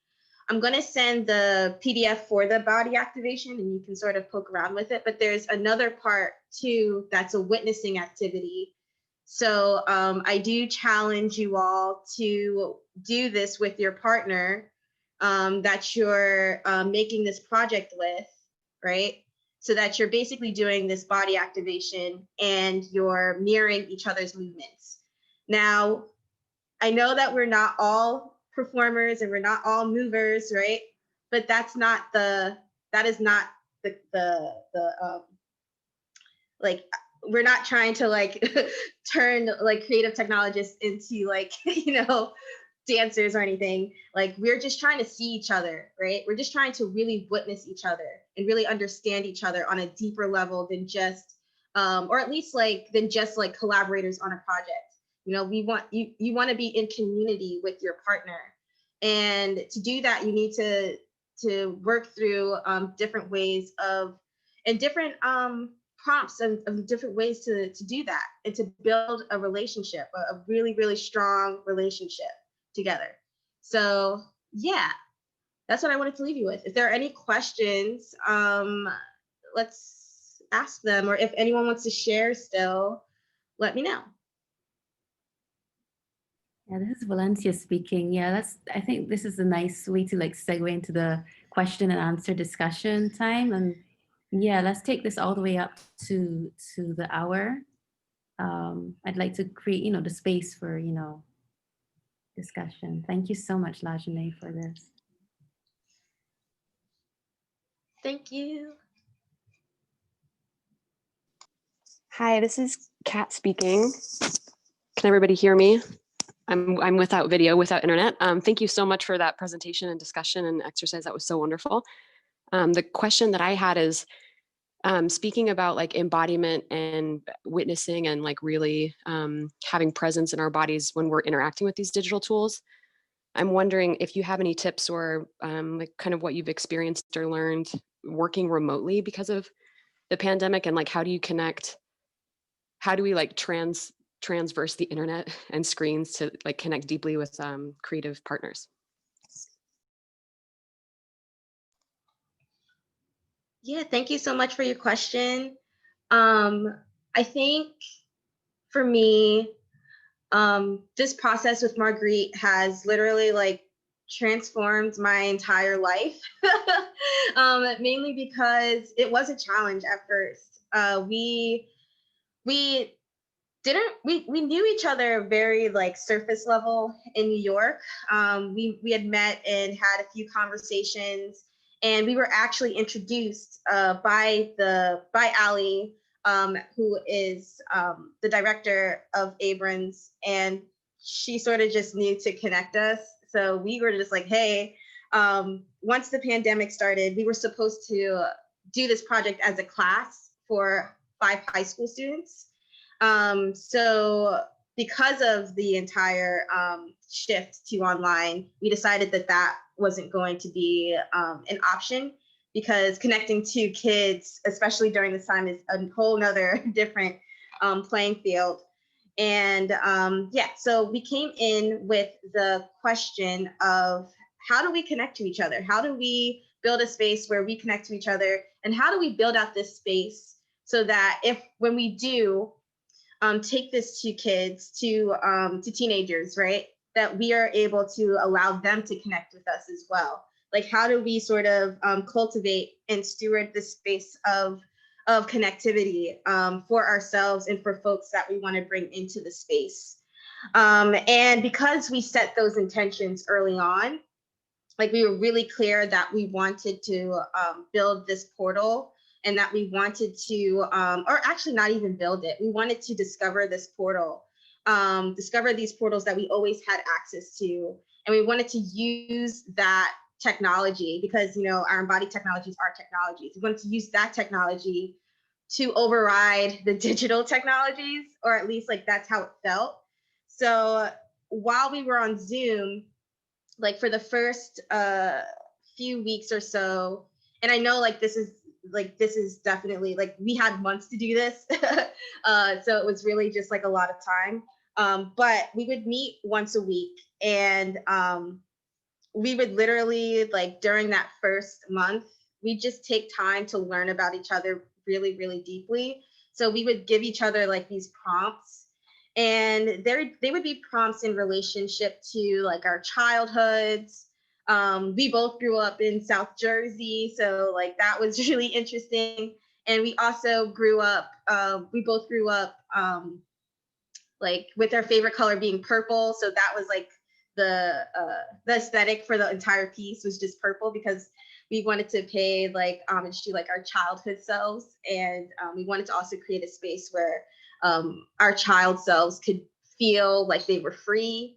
[SPEAKER 4] I'm going to send the PDF for the body activation and you can sort of poke around with it, but there's another part too that's a witnessing activity. So I do challenge you all to do this with your partner that you're making this project with, right? So that you're basically doing this body activation and you're mirroring each other's movements. Now, I know that we're not all performers and we're not all movers, right? But that is not the like, we're not trying to like turn like creative technologists into like, dancers or anything. Like, we're just trying to see each other, right? We're just trying to really witness each other and really understand each other on a deeper level than just, or at least than just like collaborators on a project. You know, you want to be in community with your partner. And to do that, you need to work through different ways and different prompts of different ways to do that and to build a relationship, a really, really strong relationship together. So yeah, that's what I wanted to leave you with. If there are any questions, let's ask them, or if anyone wants to share still, let me know.
[SPEAKER 1] Yeah, this is Valencia speaking. Yeah, I think this is a nice way to like segue into the question and answer discussion time. And yeah, let's take this all the way up to the hour. I'd like to create, the space for, discussion. Thank you so much, LaJune, for this.
[SPEAKER 4] Thank you.
[SPEAKER 9] Hi, this is Kat speaking. Can everybody hear me? I'm without video, without internet. Thank you so much for that presentation and discussion and exercise. That was so wonderful. The question that I had is speaking about like embodiment and witnessing and like really having presence in our bodies when we're interacting with these digital tools. I'm wondering if you have any tips or like kind of what you've experienced or learned working remotely because of the pandemic, and like how do you connect? How do we like transverse the internet and screens to like connect deeply with creative partners?
[SPEAKER 4] Yeah, thank you so much for your question. I think for me, this process with Marguerite has literally like transformed my entire life. Mainly because it was a challenge at first. We knew each other very like surface level in New York. We had met and had a few conversations, and we were actually introduced by Ali, who is the director of Abrams, and she sort of just knew to connect us. So we were just like, hey, once the pandemic started, we were supposed to do this project as a class for 5 high school students. So because of the entire shift to online, we decided that wasn't going to be an option, because connecting to kids, especially during this time, is a whole nother different playing field. And yeah, so we came in with the question of, how do we connect to each other? How do we build a space where we connect to each other? And how do we build out this space so that when we do take this to kids, to teenagers, right, that we are able to allow them to connect with us as well? Like, how do we sort of cultivate and steward this space of connectivity for ourselves and for folks that we want to bring into the space? And because we set those intentions early on, like, we were really clear that we wanted to build this portal, and that we wanted to, or actually not even build it, we wanted to discover this portal, discover these portals that we always had access to. And we wanted to use that technology, because, our embodied technologies are technologies. We wanted to use that technology to override the digital technologies, or at least like that's how it felt. So while we were on Zoom, like for the first few weeks or so, and I know like this is definitely like, we had months to do this. So it was really just like a lot of time. But we would meet once a week, and we would literally, like, during that first month, we just take time to learn about each other really, really deeply. So we would give each other like these prompts, and they would be prompts in relationship to like our childhoods. We both grew up in South Jersey, so like that was really interesting. And we also grew up, we both grew up like with our favorite color being purple. So that was like the aesthetic for the entire piece was just purple, because we wanted to pay like homage to like our childhood selves. And we wanted to also create a space where our child selves could feel like they were free,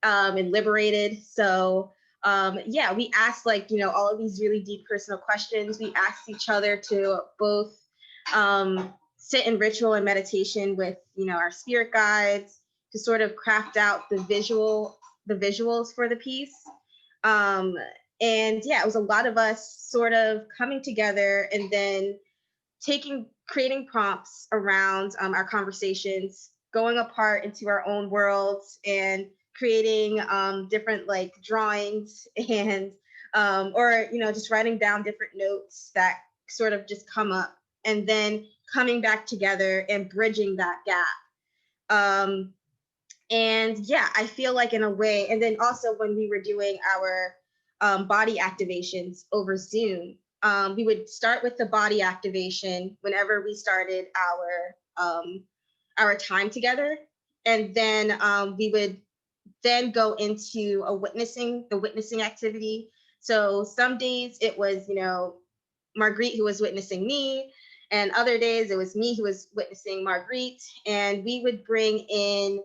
[SPEAKER 4] and liberated. So yeah, we asked like, all of these really deep personal questions. We asked each other to both sit in ritual and meditation with, our spirit guides to sort of craft out the visuals for the piece. And yeah, it was a lot of us sort of coming together and then creating prompts around our conversations, going apart into our own worlds and creating different like drawings and or just writing down different notes that sort of just come up, and then coming back together and bridging that gap. And yeah, I feel like in a way, and then also when we were doing our body activations over Zoom, we would start with the body activation whenever we started our time together, and then we would then go into the witnessing activity. So some days it was, Marguerite who was witnessing me, and other days it was me who was witnessing Marguerite, and we would bring in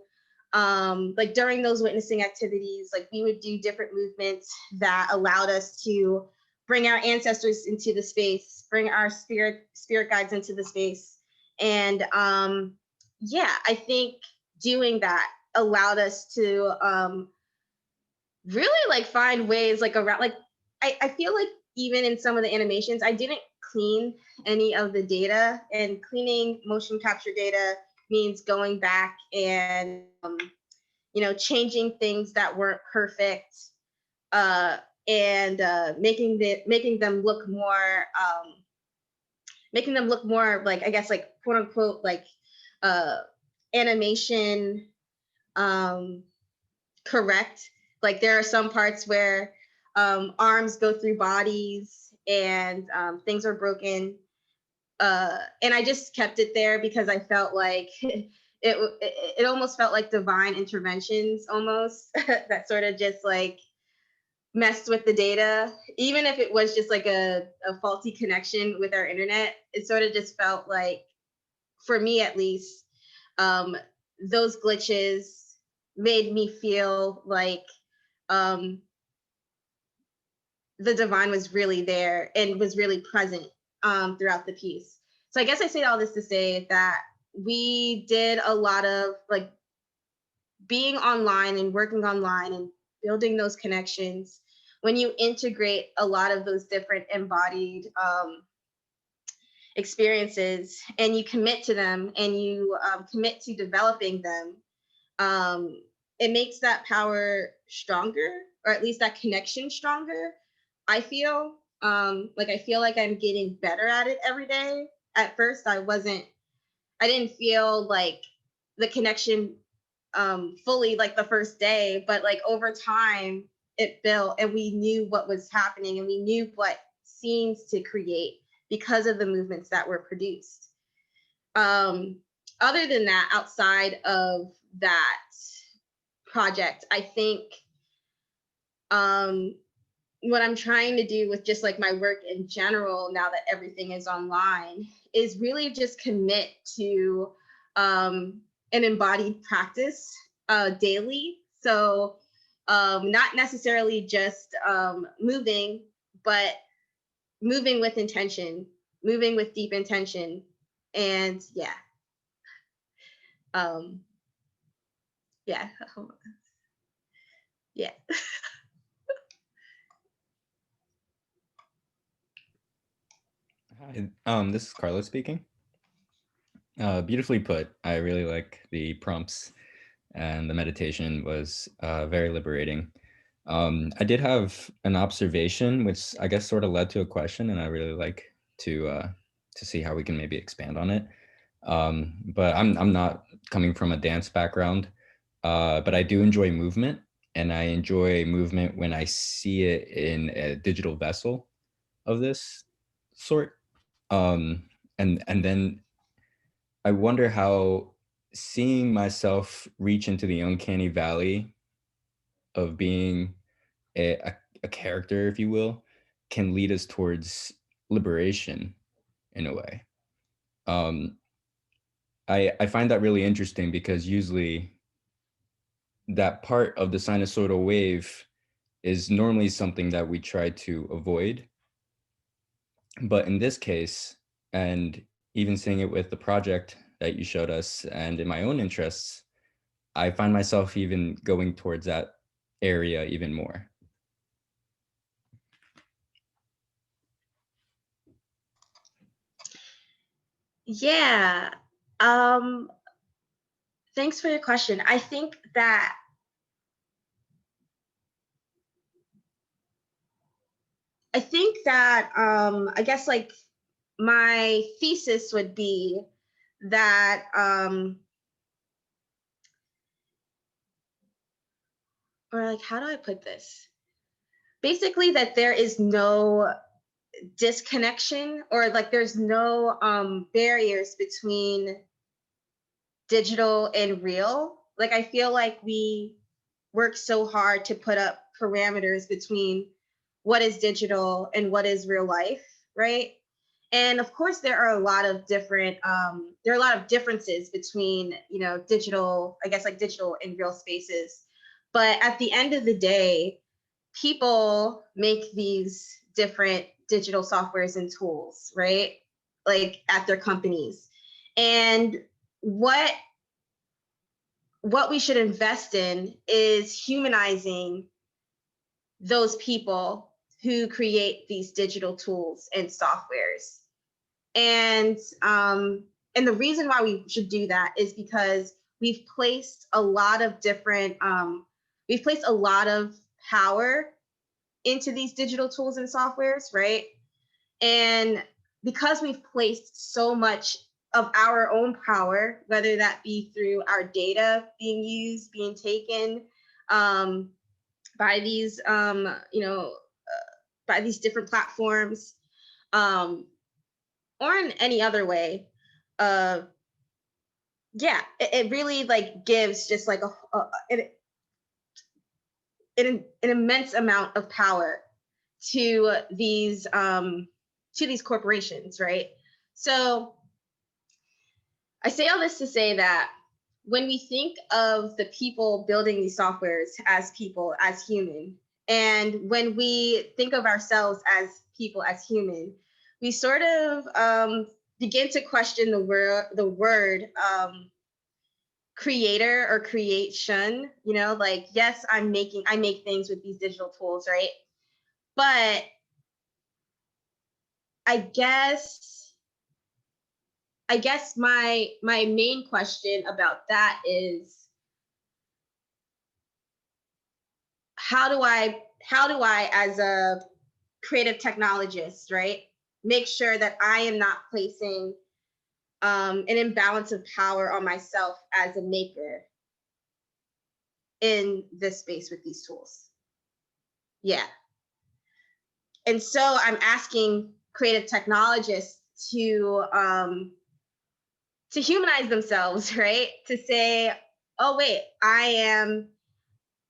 [SPEAKER 4] like during those witnessing activities, like we would do different movements that allowed us to bring our ancestors into the space, bring our spirit guides into the space. And yeah, I think doing that allowed us to really like find ways like around, like I feel like even in some of the animations, I didn't clean any of the data, and cleaning motion capture data means going back and changing things that weren't perfect, and making them look more like, I guess, like quote unquote like animation correct. Like there are some parts where arms go through bodies and things are broken. And I just kept it there because I felt like it almost felt like divine interventions almost that sort of just like messed with the data. Even if it was just like a faulty connection with our internet, it sort of just felt like, for me at least, those glitches made me feel like the divine was really there and was really present throughout the piece. So I guess I say all this to say that we did a lot of like being online and working online and building those connections. When you integrate a lot of those different embodied experiences and you commit to them and you commit to developing them, it makes that power stronger, or at least that connection stronger. I feel I feel like I'm getting better at it every day. At first, I didn't feel like the connection fully like the first day, but like over time it built, and we knew what was happening and we knew what scenes to create because of the movements that were produced. Other than that, outside of that project, I think what I'm trying to do with just like my work in general, now that everything is online, is really just commit to an embodied practice daily. So not necessarily just moving, but moving with intention, moving with deep intention. And yeah. Yeah. Yeah.
[SPEAKER 5] Hi, this is Carlos speaking. Beautifully put. I really like the prompts, and the meditation was very liberating. I did have an observation, which I guess sort of led to a question, and I really like to see how we can maybe expand on it. But I'm not coming from a dance background, but I do enjoy movement, and I enjoy movement when I see it in a digital vessel of this sort. And then I wonder how seeing myself reach into the uncanny valley of being a character, if you will, can lead us towards liberation in a way. I find that really interesting because usually that part of the sinusoidal wave is normally something that we try to avoid. But in this case, and even seeing it with the project that you showed us and in my own interests, I find myself even going towards that area even more.
[SPEAKER 4] Yeah. Thanks for your question. I think that I guess like my thesis would be that or like, how do I put this? Basically that there is no disconnection, or like there's no barriers between digital and real. Like I feel like we work so hard to put up parameters between what is digital and what is real life, right? And of course there are a lot of different there are a lot of differences between, you know, digital, I guess like digital and real spaces. But at the end of the day, people make these different digital softwares and tools, right? Like at their companies. And what we should invest in is humanizing those people who create these digital tools and softwares. And the reason why we should do that is because we've placed a lot of different we've placed a lot of power into these digital tools and softwares, right? And because we've placed so much of our own power, whether that be through our data being used, being taken by these, by these different platforms, or in any other way, it really like gives just like an immense amount of power to these corporations, right? So I say all this to say that when we think of the people building these softwares as people, as human, and when we think of ourselves as people, as human, we sort of begin to question the word creator or creation. You know, like, yes, I make things with these digital tools, right? But I guess my main question about that is, how do I as a creative technologist, right, make sure that I am not placing an imbalance of power on myself as a maker in this space with these tools? Yeah. And so I'm asking creative technologists to humanize themselves, right? To say, oh wait,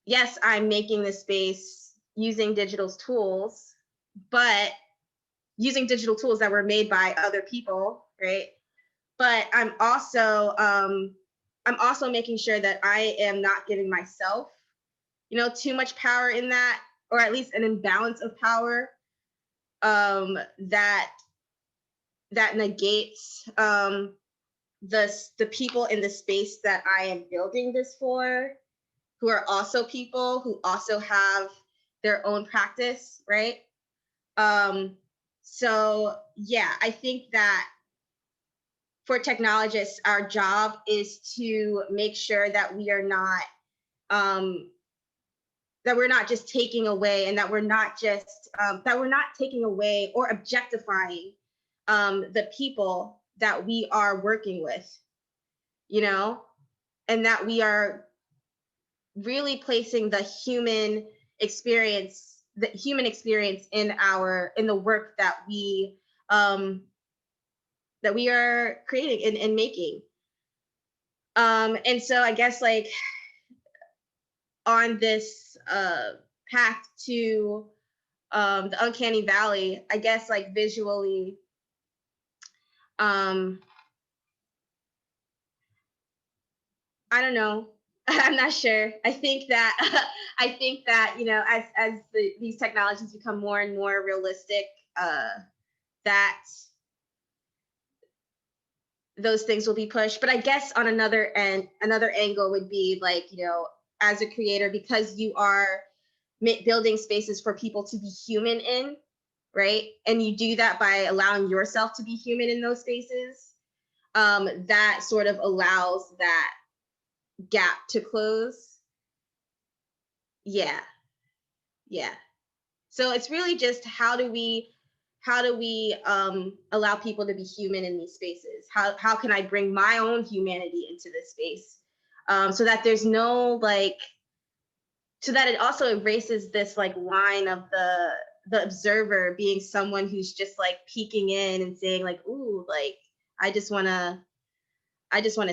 [SPEAKER 4] yes, I'm making this space using digital tools, but using digital tools that were made by other people, right? But I'm also making sure that I am not giving myself, you know, too much power in that, or at least an imbalance of power that negates the people in the space that I am building this for, who are also people who also have their own practice, right? So yeah, I think that for technologists, our job is to make sure that we are not just taking away, and that we're not taking away or objectifying the people that we are working with, you know, and that we are really placing the human experience in the work that we are creating and making. And so I guess like on this path to the uncanny valley, I guess like visually, I don't know. I'm not sure. I think that you know, as these technologies become more and more realistic, that those things will be pushed. But I guess on another angle would be like, you know, as a creator, because you are building spaces for people to be human in, right? And you do that by allowing yourself to be human in those spaces. That sort of allows that gap to close. Yeah. So it's really just how do we allow people to be human in these spaces? How can I bring my own humanity into this space, so that there's no like, so that it also erases this like line of the observer being someone who's just like peeking in and saying like, ooh, like I just want to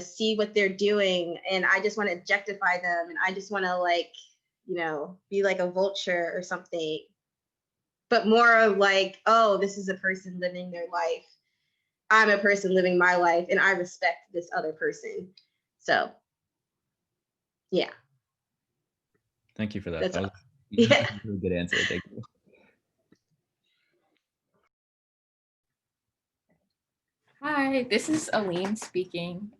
[SPEAKER 4] see what they're doing, and I just want to objectify them, and I just want to like, you know, be like a vulture or something. But more of like, oh, this is a person living their life. I'm a person living my life, and I respect this other person. So, yeah.
[SPEAKER 10] Thank you for that.
[SPEAKER 4] That's
[SPEAKER 10] That
[SPEAKER 4] all.
[SPEAKER 10] was
[SPEAKER 4] Yeah.
[SPEAKER 10] a really good answer. Thank you.
[SPEAKER 11] Hi, this is Aline speaking.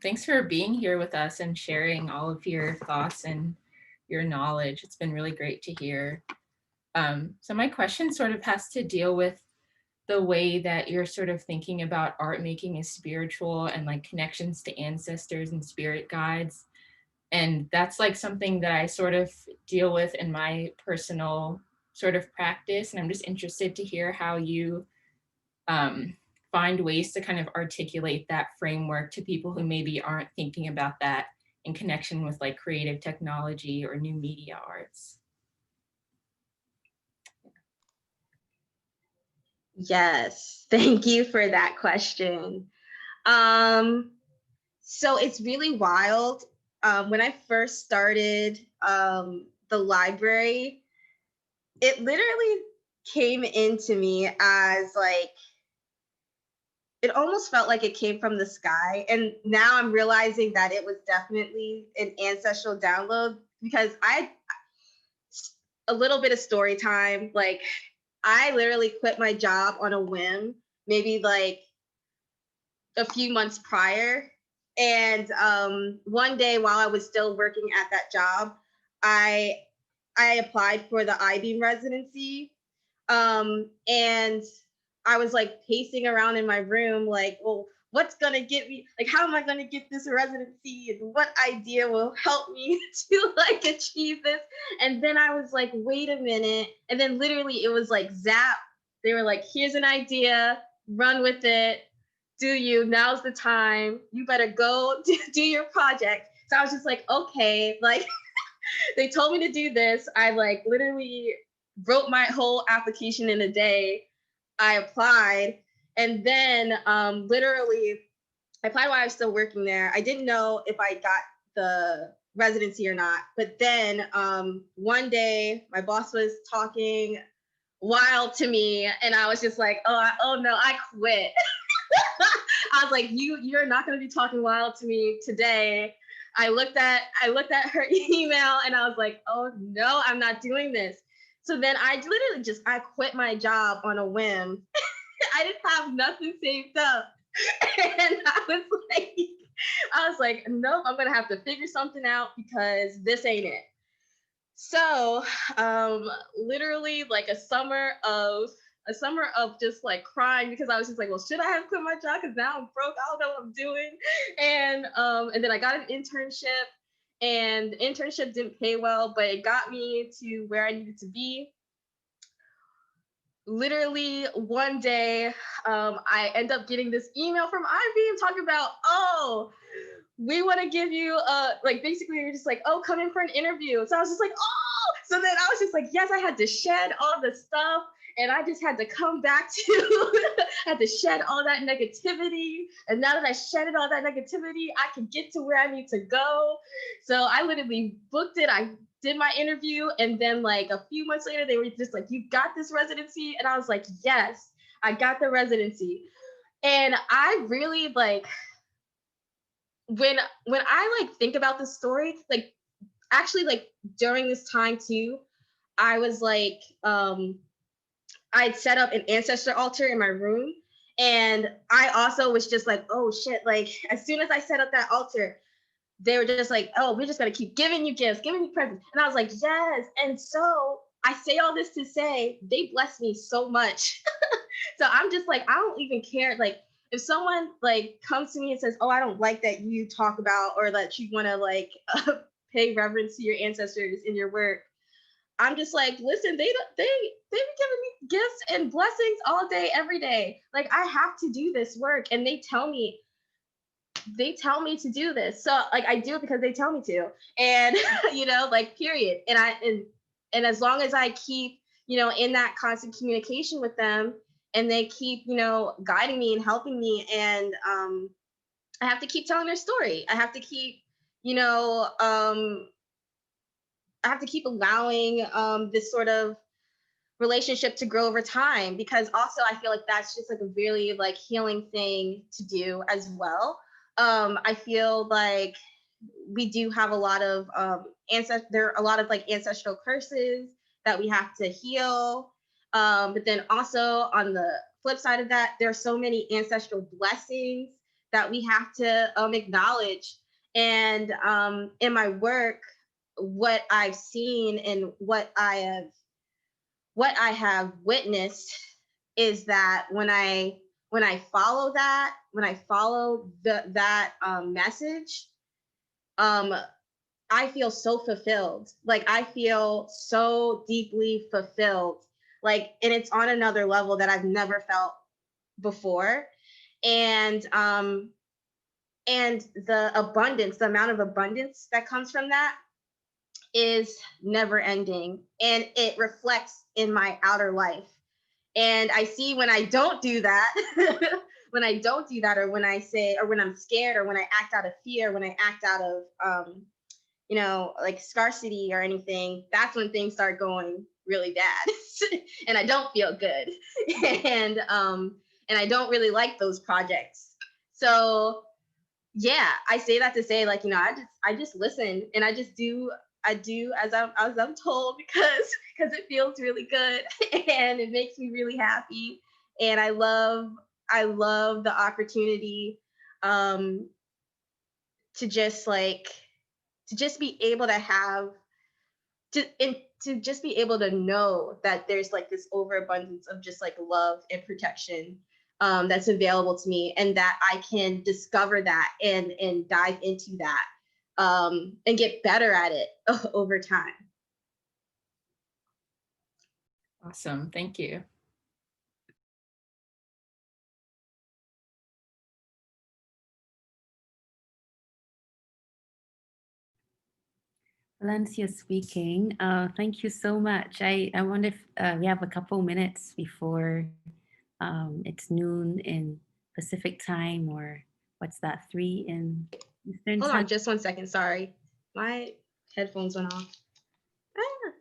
[SPEAKER 11] Thanks for being here with us and sharing all of your thoughts and your knowledge. It's been really great to hear. So my question sort of has to deal with the way that you're sort of thinking about art making as spiritual and like connections to ancestors and spirit guides. And that's like something that I sort of deal with in my personal sort of practice. And I'm just interested to hear how you find ways to kind of articulate that framework to people who maybe aren't thinking about that in connection with like creative technology or new media arts.
[SPEAKER 4] Yes, thank you for that question. So it's really wild. When I first started the library, it literally came into me as like, it almost felt like it came from the sky. And now I'm realizing that it was definitely an ancestral download, because a little bit of story time, like I literally quit my job on a whim, maybe like a few months prior. And one day while I was still working at that job, I applied for the I-Beam residency. And I was like pacing around in my room, like, well, what's gonna get me, like, how am I gonna get this residency? And what idea will help me to like achieve this? And then I was like, wait a minute. And then literally it was like zap. They were like, here's an idea, run with it. Do you, now's the time. You better go do your project. So I was just like, okay, like they told me to do this. I like literally wrote my whole application in a day. I applied, and then literally I applied while I was still working there. I didn't know if I got the residency or not. But then one day my boss was talking wild to me, and I was just like, oh no, I quit. I was like, you're not going to be talking wild to me today. I looked at her email, and I was like, oh no, I'm not doing this. So then I literally I quit my job on a whim. I didn't have nothing saved up. And I was like, nope, I'm gonna have to figure something out because this ain't it. So literally like a summer of just like crying, because I was just like, well, should I have quit my job? Because now I'm broke. I don't know what I'm doing. And then I got an internship, and the internship didn't pay well, but it got me to where I needed to be. Literally one day, I end up getting this email from I-Beam talking about, oh, we want to give you like basically you're just like, oh, come in for an interview. So I was just like, oh, so then I was just like, yes, I had to shed all the stuff, and I just had to come back to had to shed all that negativity. And now that I shedded all that negativity, I can get to where I need to go. So I literally booked it. I did my interview, and then like a few months later, they were just like, you got this residency. And I was like, yes, I got the residency. And I really like, when I like think about the story, like actually like during this time too, I was like, I'd set up an ancestor altar in my room. And I also was just like, oh shit, like as soon as I set up that altar, they were just like, oh, we're just gonna keep giving you gifts, giving you presents. And I was like, yes. And so I say all this to say they blessed me so much. So I'm just like, I don't even care. Like if someone like comes to me and says, oh, I don't like that you talk about or that you want to like pay reverence to your ancestors in your work, I'm just like, listen, they've been giving me gifts and blessings all day, every day. Like I have to do this work, and they tell me to do this. So like I do it because they tell me to, and like period. And as long as I keep in that constant communication with them, and they keep guiding me and helping me, and I have to keep telling their story. I have to keep I have to keep allowing this sort of relationship to grow over time, because also I feel like that's just like a really like healing thing to do as well. I feel like we do have a lot of there are a lot of like ancestral curses that we have to heal. But then also on the flip side of that, there are so many ancestral blessings that we have to acknowledge. And in my work, what I've seen and what I have witnessed is that when I follow that, when I follow that message, I feel so fulfilled. Like I feel so deeply fulfilled. Like, and it's on another level that I've never felt before. And the abundance, the amount of abundance that comes from that is never ending, and it reflects in my outer life. And I see when I don't do that, when I don't do that, or when I say, or when I'm scared, or when I act out of fear, when I act out of, like scarcity or anything, that's when things start going really bad, and I don't feel good, and I don't really like those projects. So yeah, I say that to say, like, I just listen, and I do as I'm told, because it feels really good and it makes me really happy, and I love the opportunity to just be able to have to just be able to know that there's like this overabundance of just like love and protection that's available to me, and that I can discover that and dive into that and get better at it over time.
[SPEAKER 11] Awesome. Thank you.
[SPEAKER 1] Valencia speaking. Thank you so much. I wonder if we have a couple minutes before it's noon in Pacific time, or what's that, 3 in Eastern
[SPEAKER 4] Hold
[SPEAKER 1] time?
[SPEAKER 4] on, just 1 second. Sorry, my headphones went off. Ah.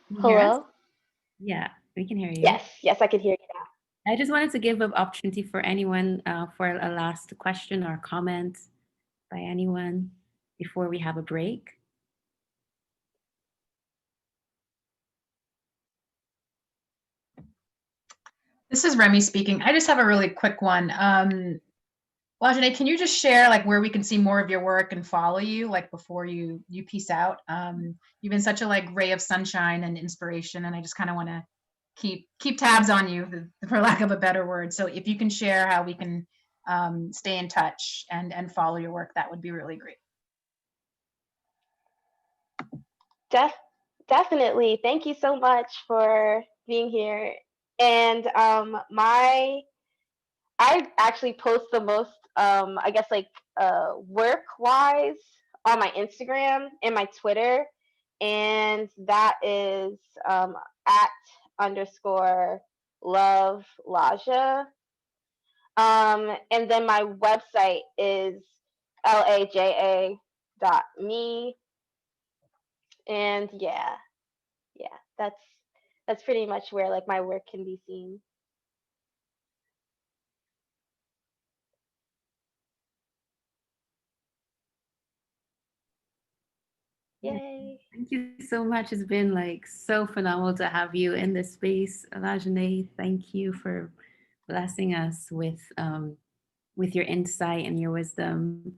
[SPEAKER 1] Can you hear us?
[SPEAKER 8] Hello?
[SPEAKER 1] Yeah, we can hear you.
[SPEAKER 8] Yes, I can hear you now.
[SPEAKER 1] I just wanted to give an opportunity for anyone for a last question or comment by anyone before we have a break.
[SPEAKER 6] This is Remy speaking. I just have a really quick one. LaJune, can you just share like where we can see more of your work and follow you, like before you peace out? You've been such a like ray of sunshine and inspiration, and I just kind of want to keep tabs on you, for lack of a better word. So if you can share how we can stay in touch and follow your work, that would be really great.
[SPEAKER 8] Definitely. Thank you so much for being here. And I actually post the most, I guess, like work-wise on my Instagram and my Twitter, and that is @_ love Laja. And then my website is laja.me.
[SPEAKER 12] And yeah, that's pretty much where like my work can be seen.
[SPEAKER 1] Yeah,
[SPEAKER 12] Yay.
[SPEAKER 1] thank you so much. It's been like so phenomenal to have you in this space. LaJune, thank you for blessing us with your insight and your wisdom.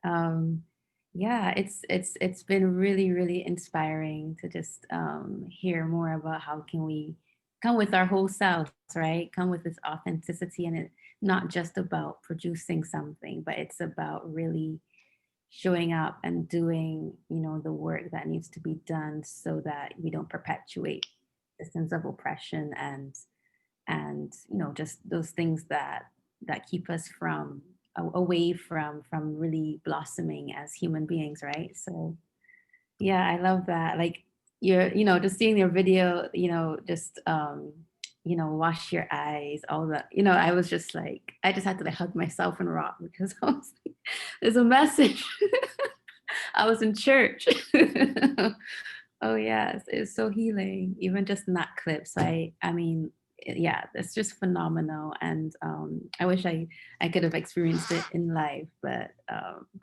[SPEAKER 1] Um, yeah, it's been really, really inspiring to just hear more about how can we come with our whole selves, right? Come with this authenticity, and it not just about producing something, but it's about really showing up and doing, you know, the work that needs to be done so that we don't perpetuate the sense of oppression and you know just those things that keep us from away from really blossoming as human beings, right? So yeah, I love that. Like you're, you know, just seeing your video, you know, just you know, wash your eyes, all that, you know, I was just like, I just had to like hug myself and rock because I was like, there's a message. I was in church. Oh yes, it's so healing, even just in that clip. So I mean, yeah, it's just phenomenal, and I wish I could have experienced it in life, but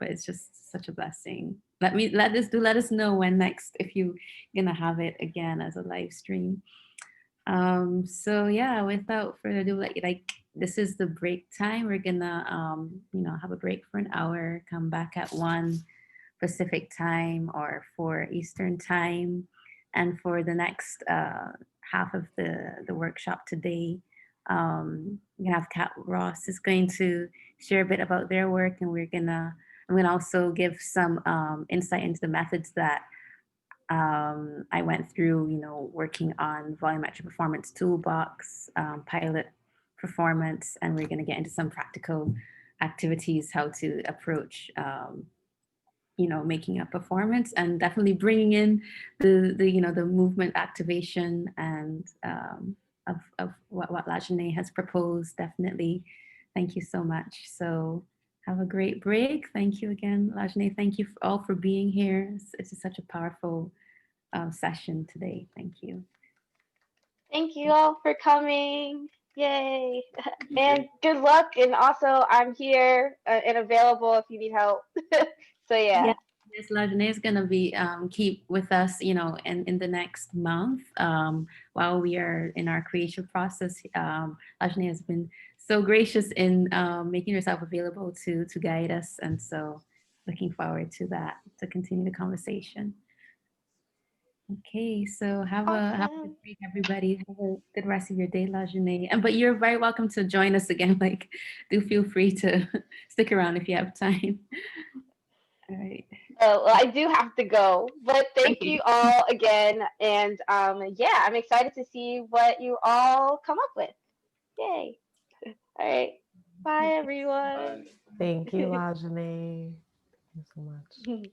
[SPEAKER 1] it's just such a blessing. Let us know when next if you gonna have it again as a live stream. So yeah, without further ado, like this is the break time. We're gonna you know, have a break for an hour, come back at 1 Pacific time or 4 Eastern time. And for the next half of the workshop today, we have Kat Ross is going to share a bit about their work, and I'm gonna also give some insight into the methods that I went through, you know, working on volumetric performance toolbox, pilot performance, and we're gonna get into some practical activities, how to approach you know, making a performance, and definitely bringing in the you know, the movement activation and of what LaJune has proposed. Definitely, thank you so much. So have a great break. Thank you again, LaJune. Thank you all for being here. It's such a powerful session today. Thank you.
[SPEAKER 12] Thank you all for coming. Yay. And good luck. And also, I'm here and available if you need help. So, yeah.
[SPEAKER 1] Yes, LaJune is going to be keep with us, you know, in the next month while we are in our creation process. LaJune has been so gracious in making herself available to guide us. And so looking forward to that, to continue the conversation. Okay, so have a good week, everybody. Have a good rest of your day, LaJune. And but you're very welcome to join us again. Like, do feel free to stick around if you have time. All right.
[SPEAKER 12] Well, I do have to go, but thank you all again. And yeah, I'm excited to see what you all come up with. Yay. All right. Bye, everyone.
[SPEAKER 2] Thank you, LaJune. Thank you so much.